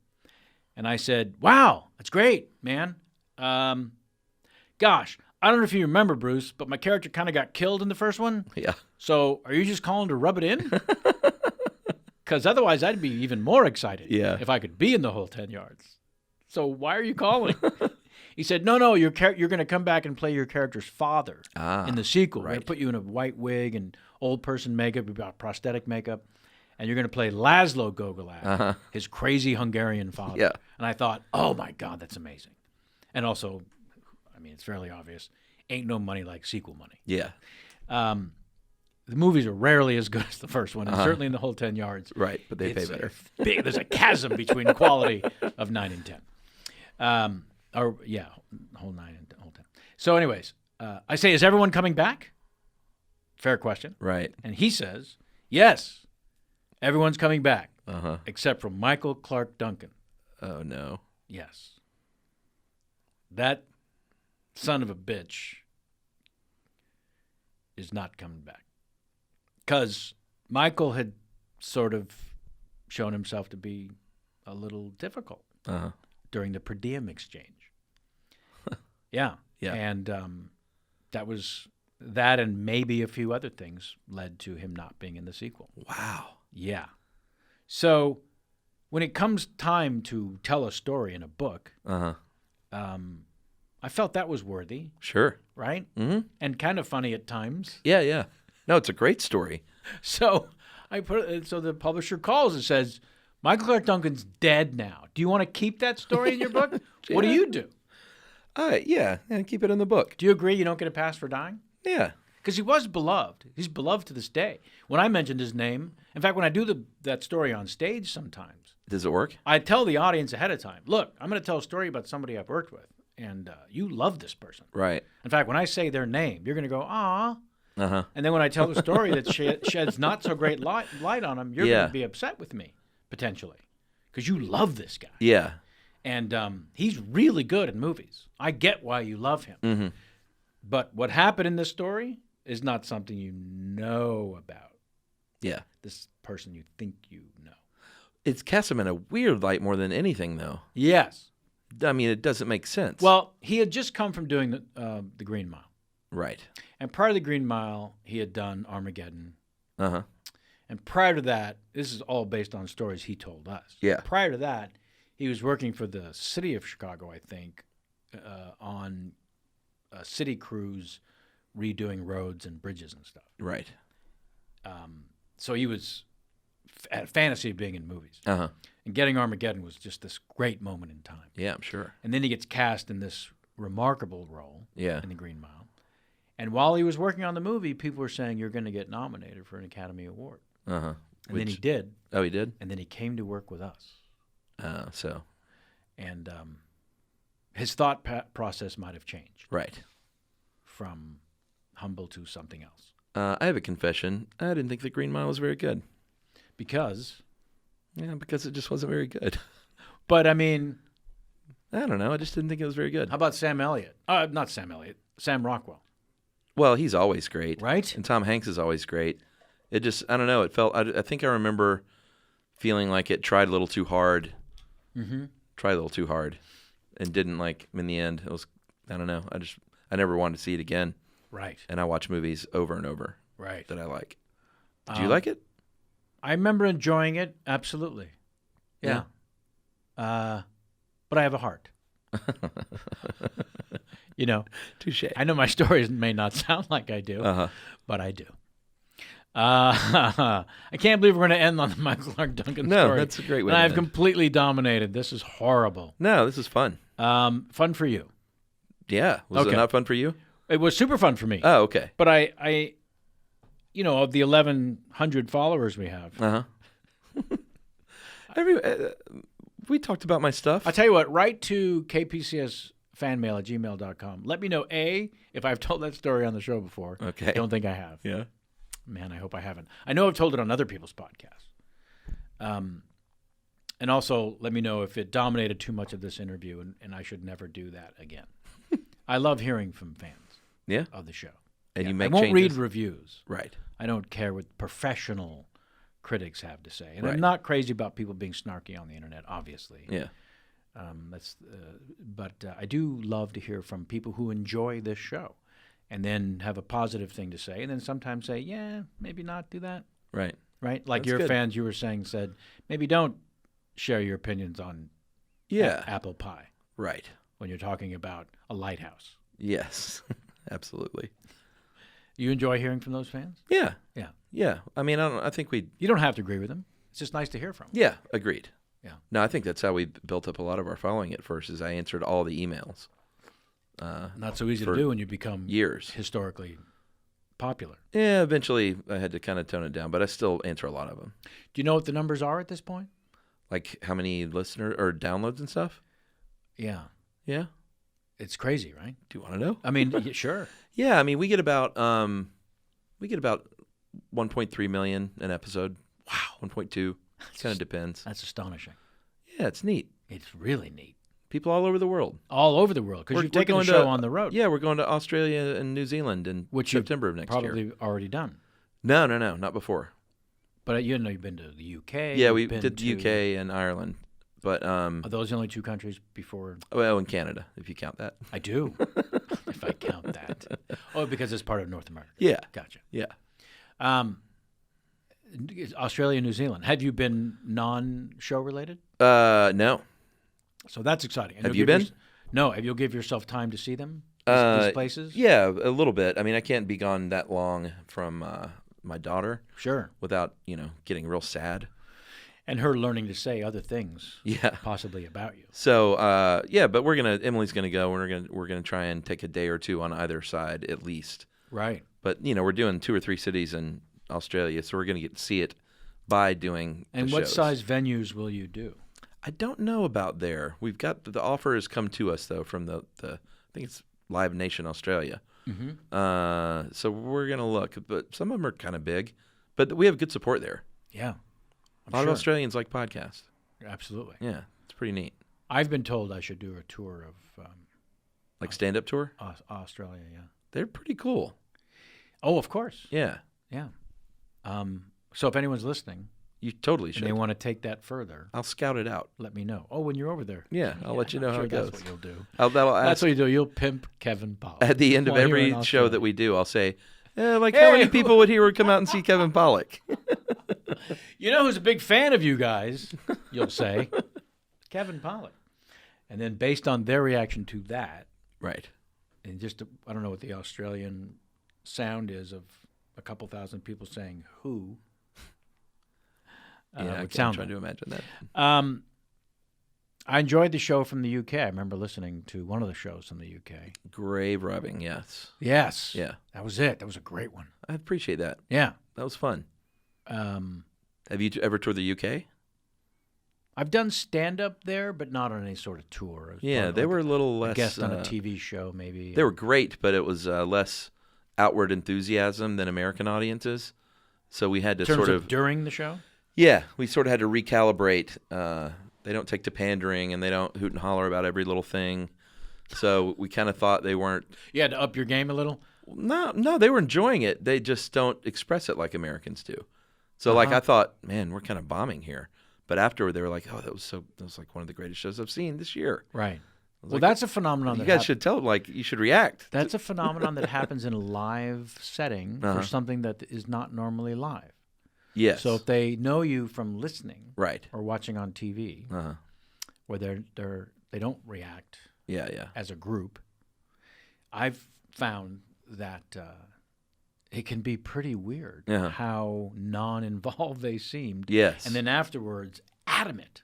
And I said, wow, that's great, man. Gosh, I don't know if you remember, Bruce, but my character kind of got killed in the first one. Yeah. So are you just calling to rub it in? Because otherwise I'd be even more excited if I could be in the whole 10 yards. So why are you calling? He said, no, you're going to come back and play your character's father in the sequel. We're going to put you in a white wig and old person makeup, prosthetic makeup, and you're going to play Laszlo Gogolak, his crazy Hungarian father. Yeah. And I thought, oh, my God, that's amazing. And also, I mean, it's fairly obvious, ain't no money like sequel money. Yeah. The movies are rarely as good as the first one, and certainly in the whole 10 yards. Right, but they pay better. There's a chasm between the quality of 9 and 10. Whole 9 and whole 10. So anyways, I say, is everyone coming back? Fair question. Right. And he says, yes, everyone's coming back, Uh-huh. except for Michael Clark Duncan. Oh, no. Yes. That son of a bitch is not coming back. Because Michael had sort of shown himself to be a little difficult during the per diem exchange. Yeah. And that and maybe a few other things led to him not being in the sequel. Wow. Yeah. So when it comes time to tell a story in a book, I felt that was worthy, Sure. right? Mm-hmm. And kind of funny at times. Yeah. No, it's a great story. So so the publisher calls and says, Michael Clark Duncan's dead now. Do you want to keep that story in your book? What do you do? Yeah, and keep it in the book. Do you agree you don't get a pass for dying? Yeah. Because he was beloved. He's beloved to this day. When I mentioned his name, in fact, when I do that story on stage sometimes, Does it work? I tell the audience ahead of time, look, I'm going to tell a story about somebody I've worked with, and you love this person. Right. In fact, when I say their name, you're going to go, ah. Uh-huh. And then when I tell the story that sheds not so great light on him, you're going to be upset with me, potentially, because you love this guy. Yeah. And he's really good in movies. I get why you love him. Mm-hmm. But what happened in this story is not something you know about. Yeah. This person you think you know. It's cast him in a weird light more than anything, though. Yes. I mean, it doesn't make sense. Well, he had just come from doing the Green Mile. Right. And prior to the Green Mile, he had done Armageddon. Uh-huh. And prior to that, this is all based on stories he told us. Yeah. Prior to that, he was working for the city of Chicago, I think, on a city crews redoing roads and bridges and stuff. Right. So he was had a fantasy of being in movies. Uh-huh. And getting Armageddon was just this great moment in time. Yeah, I'm sure. And then he gets cast in this remarkable role Yeah. in the Green Mile. And while he was working on the movie, people were saying, you're going to get nominated for an Academy Award. Uh-huh. And then he did. Oh, he did? And then he came to work with us. So. And his thought process might have changed. Right. From humble to something else. I have a confession. I didn't think the Green Mile was very good. Because? Yeah, because it just wasn't very good. But, I mean... I don't know. I just didn't think it was very good. How about Sam Elliott? Not Sam Elliott. Sam Rockwell. Well, he's always great. Right? And Tom Hanks is always great. It just, I don't know. It felt, I think I remember feeling like it tried a little too hard. Mm-hmm. Tried a little too hard. And didn't in the end, it was, I don't know. I never wanted to see it again. Right. And I watch movies over and over. Right. That I like. Did you like it? I remember enjoying it. Absolutely. Yeah. But I have a heart. You know, Touche. I know my stories may not sound like I do, Uh-huh. but I do. I can't believe we're going to end on the Michael Clark Duncan No, story. that's a great way And to I've end. completely dominated. This is horrible. No, this is fun. Fun for you. Yeah. Was Okay. it not fun for you? It was super fun for me. Oh, okay. But I, of the 1,100 followers we have, Uh-huh. We talked about my stuff. I'll tell you what, write to kpcsfanmail@gmail.com. Let me know, A, if I've told that story on the show before. Okay. I don't think I have. Yeah. Man, I hope I haven't. I know I've told it on other people's podcasts. And also, let me know if it dominated too much of this interview, and I should never do that again. I love hearing from fans Yeah. of the show. And you I make won't changes. read reviews. Right. I don't care what professional critics have to say. And Right. I'm not crazy about people being snarky on the internet, obviously. Yeah. But I do love to hear from people who enjoy this show and then have a positive thing to say, and then sometimes say, yeah, maybe not do that. Right. Right? Like That's your good. fans, you were saying, said, maybe don't share your opinions on Yeah. apple pie Right. when you're talking about a lighthouse. Yes. Absolutely. You enjoy hearing from those fans? Yeah. Yeah. Yeah. I mean, I think we. You don't have to agree with them. It's just nice to hear from them. Yeah. Agreed. Yeah. No, I think that's how we built up a lot of our following at first. Is I answered all the emails. Not so easy to for do when you become years. historically popular. Yeah. Eventually, I had to kind of tone it down, but I still answer a lot of them. Do you know what the numbers are at this point? Like how many listeners or downloads and stuff. Yeah. Yeah. It's crazy, right? Do you want to know? I mean, sure. Yeah. I mean, we get about 1.3 million an episode. Wow. 1.2. Kind of depends. That's astonishing. Yeah, it's neat. It's really neat. People all over the world. All over the world, because We're- you've we're taken the going show to- on the road. Yeah, we're going to Australia and New Zealand in Which you've September of next probably year. already done. No, not before. But you've been to the UK. Yeah, you've we been did the to- UK and Ireland, but Are those the only two countries before? well, in Canada, if you count that. I do, if I count that. Oh, because it's part of North America. Yeah, Gotcha. yeah. Australia, New Zealand. Have you been non-show related? No. So that's exciting. And Have you'll you give been? No. Have you give yourself time to see them? These places? Yeah, a little bit. I mean, I can't be gone that long from my daughter Sure. without getting real sad. And her learning to say other things, Yeah. possibly about you. So yeah, but Emily's gonna go. We're gonna try and take a day or two on either side at least. Right. But we're doing 2 or 3 cities in Australia, so we're gonna get to see it by doing. And the what shows. size venues will you do? I don't know about there. We've got the offer has come to us though from the I think it's Live Nation Australia. Mm-hmm. So we're gonna look, but some of them are kind of big, but we have good support there. Yeah. A lot of Australians like podcasts. Absolutely. Yeah, it's pretty neat. I've been told I should do a tour of Like stand-up tour. Australia, yeah. They're pretty cool. Oh, of course. Yeah, Yeah. So if anyone's listening you totally and should. they want to take that further, I'll scout it out. let me know. Oh, when you're over there. Yeah, I'll let you know I'm how sure it goes. That's what you'll do. That'll That's ask what you do. You'll pimp Kevin Pollak. at the end of while you're in every show Australia. that we do. I'll say, how Hey, many people would come out and see Kevin Pollak? You know who's a big fan of you guys, you'll say? Kevin Pollak. And then based on their reaction to that, Right. and just, I don't know what the Australian sound is of a couple thousand people saying who. Yeah, I'm would trying sound to imagine that. I enjoyed the show from the UK. I remember listening to one of the shows from the UK. Grave robbing, yes. Yes. Yeah, That was it. That was a great one. I appreciate that. Yeah. That was fun. Um, Have you ever toured the UK? I've done stand-up there, but not on any sort of tour. It was Yeah, part of they like were a little less. a guest on a TV show, maybe. They were great, but it was less outward enthusiasm than American audiences. So we had to in terms sort of of during the show? yeah, we sort of had to recalibrate. They don't take to pandering, and they don't hoot and holler about every little thing. So we kind of thought they weren't. You had to up your game a little? No, they were enjoying it. They just don't express it like Americans do. So like I thought, man, we're kind of bombing here. But afterward, they were like, oh, that was like one of the greatest shows I've seen this year. Right. Well, like, that's a phenomenon You that guys should you should react. That's a phenomenon that happens in a live setting for something that is not normally live. Yes. So if they know you from listening Right. or watching on TV, Uh-huh. where they don't react Yeah. as a group, I've found that it can be pretty weird how non-involved they seemed. Yes. And then afterwards, adamant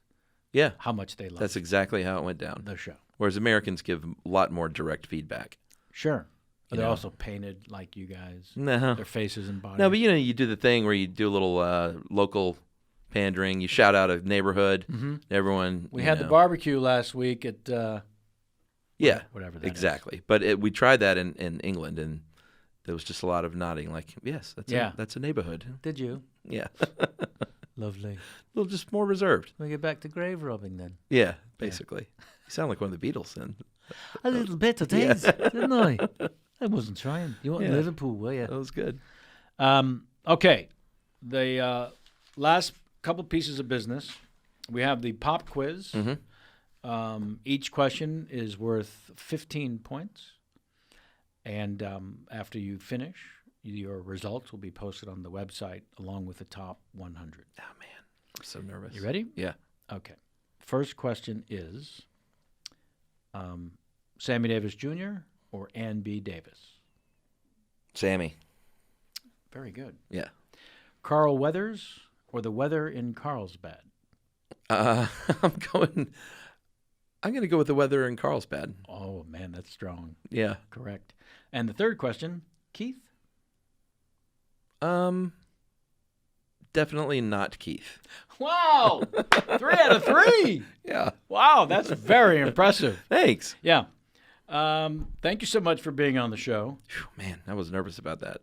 Yeah. how much they loved That's exactly how it went down. the show. Whereas Americans give a lot more direct feedback. Sure. But You they're know. also painted like you guys. No. Their faces and bodies. No, but you do the thing where you do a little local pandering. You shout out a neighborhood. Mm-hmm. Everyone. We had the barbecue last week at Yeah, whatever that is. exactly. But we tried that in England, and there was just a lot of nodding, like, yes, that's a neighborhood. Did you? Yeah. Lovely. A little just more reserved. We get back to grave robbing then. Yeah, basically. You sound like one of the Beatles then. A little bit of Yeah. this, didn't I? I wasn't trying. You weren't Yeah. Liverpool, were you? That was good. Okay. The last couple pieces of business. We have the pop quiz. Mm-hmm. Each question is worth 15 points. And after you finish, your results will be posted on the website along with the top 100. Oh, man. I'm so nervous. You ready? Yeah. Okay. First question is Sammy Davis Jr. or Ann B. Davis? Sammy. Very good. Yeah. Carl Weathers or the weather in Carlsbad? I'm going to go with the weather in Carlsbad. Oh, man, that's strong. Yeah. Correct. And the third question, Keith? Definitely not Keith. Wow! 3 out of 3! Yeah. Wow, that's very impressive. Thanks. Yeah. Thank you so much for being on the show. Whew, man, I was nervous about that.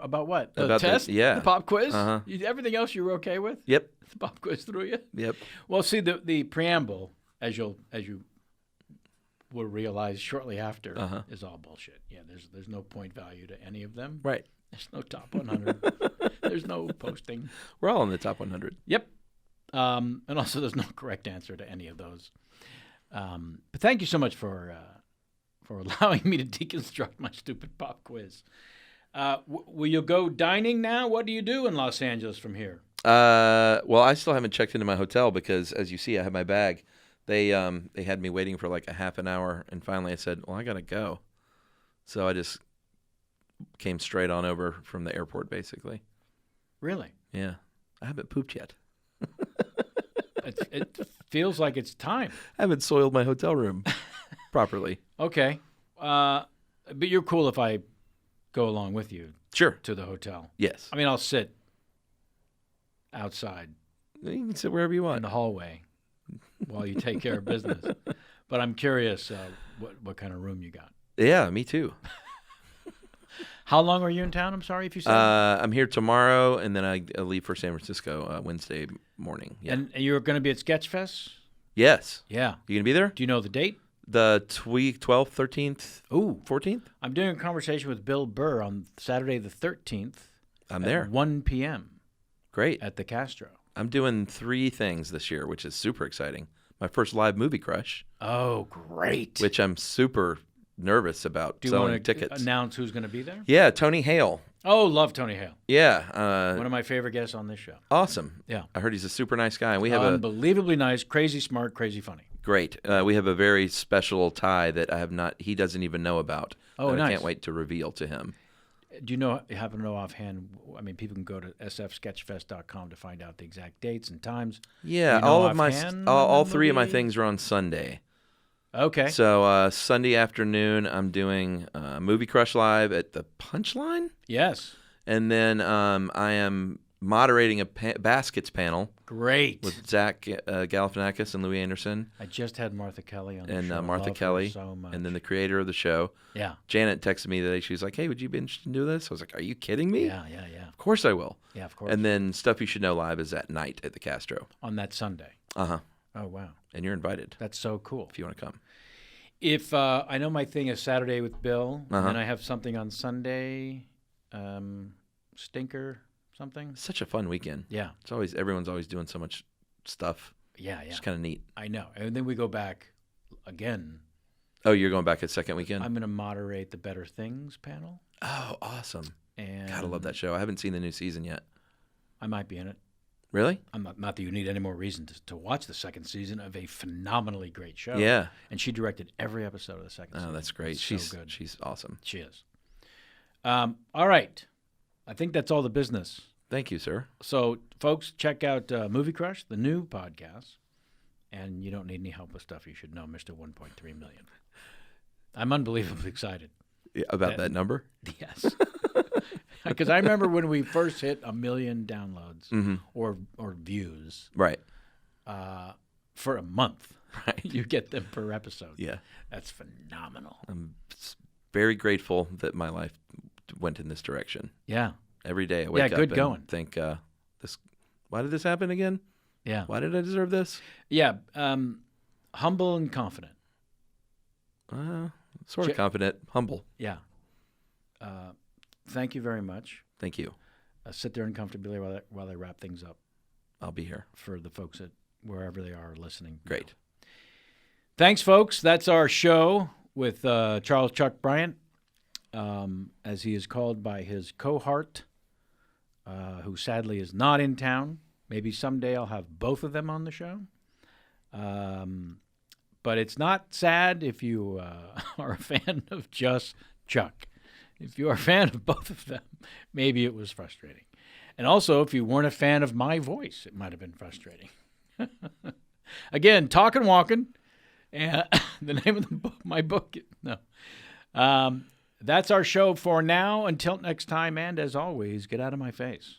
About what? The About the- test? yeah. The pop quiz? Uh-huh. Everything else you were okay with? Yep. The pop quiz threw you? Yep. Well, see, the preamble, as you will realize shortly after, is all bullshit. Yeah, there's no point value to any of them. Right. There's no top 100. There's no posting. We're all in the top 100. Yep. And also, there's no correct answer to any of those. But thank you so much for allowing me to deconstruct my stupid pop quiz. Will you go dining now? What do you do in Los Angeles from here? Well, I still haven't checked into my hotel because, as you see, I have my bag. They had me waiting for like a half an hour, and finally I said, well, I got to go. So I just came straight on over from the airport, basically. Really? Yeah. I haven't pooped yet. It feels like it's time. I haven't soiled my hotel room properly. Okay. But you're cool if I go along with you Sure. to the hotel. Yes. I mean, I'll sit outside You can sit wherever you in want. the hallway while you take care of business. But I'm curious what kind of room you got. Yeah, me too. How long are you in town? I'm sorry if you said. I'm here tomorrow, and then I leave for San Francisco Wednesday morning. Yeah. And you're going to be at Sketchfest? Yes. Yeah. You gonna be there? Do you know the date? The 12th, 13th, Ooh. 14th? I'm doing a conversation with Bill Burr on Saturday the 13th. I'm at there. 1 p.m. Great. at the Castro. I'm doing 3 things this year, which is super exciting. My first live movie crush, Oh, great. which I'm super nervous about Do you selling want to tickets. announce who's going to be there? Yeah, Tony Hale. Oh, love Tony Hale. Yeah. One of my favorite guests on this show. Awesome. Yeah. I heard he's a super nice guy. And we have a Unbelievably nice, crazy smart, crazy funny. great. We have a very special tie that he doesn't even know about. Oh, that nice. I can't wait to reveal to him. Do you happen to know offhand? I mean, people can go to sfsketchfest.com to find out the exact dates and times. Yeah, Do you know all of my offhand all when 3 of my they'll be? things are on Sunday. Okay. So Sunday afternoon, I'm doing Movie Crush Live at the Punchline, Yes. and then I am moderating a baskets panel Great. with Zach Galifianakis and Louis Anderson, I just had Martha Kelly on the and show. Martha Love her Kelly, so much. and then the creator of the show. Yeah. Janet texted me today. She was like, "Hey, would you be interested in doing this?" I was like, "Are you kidding me? Yeah. Of course I will." Yeah, of course. And then Stuff You Should Know Live is at night at the Castro. on that Sunday. Uh-huh. Oh, wow. And you're invited That's so cool. if you want to come. If I know my thing is Saturday with Bill, Uh-huh. and I have something on Sunday, Stinker, something. Such a fun weekend. Yeah. Everyone's always doing so much stuff. Yeah. It's kind of neat. I know. And then we go back again. Oh, you're going back a second weekend? I'm going to moderate the Better Things panel. Oh, awesome. And Gotta love that show. I haven't seen the new season yet. I might be in it. Really? I'm not that you need any more reason to watch the second season of a phenomenally great show. Yeah. And she directed every episode of the second season. Oh, that's great. It's She's so good. She's awesome. She is. All right. I think that's all the business. Thank you, sir. So, folks, check out Movie Crush, the new podcast. And you don't need any help with stuff. You should know Mr. 1.3 million. I'm unbelievably excited. About that number? Yes. Because I remember when we first hit 1 million downloads or views Right. For a month. Right. You get them per episode. Yeah. That's phenomenal. I'm very grateful that my life went in this direction. Yeah. Every day I wake up good and going. think, why did this happen again? Yeah. Why did I deserve this? Yeah. Humble and confident. Sort of confident, humble. Yeah. Thank you very much. Thank you. Sit there uncomfortably while I wrap things up I'll be here. for the folks at wherever they are listening. Great. Thanks, folks. That's our show with Charles Chuck Bryant, as he is called by his cohort, who sadly is not in town. Maybe someday I'll have both of them on the show. But it's not sad if you are a fan of just Chuck. If you are a fan of both of them, maybe it was frustrating. And also, if you weren't a fan of my voice, it might have been frustrating. Again, Talkin' Walkin', and the name of the book, my book. No. That's our show for now. Until next time, and as always, get out of my face.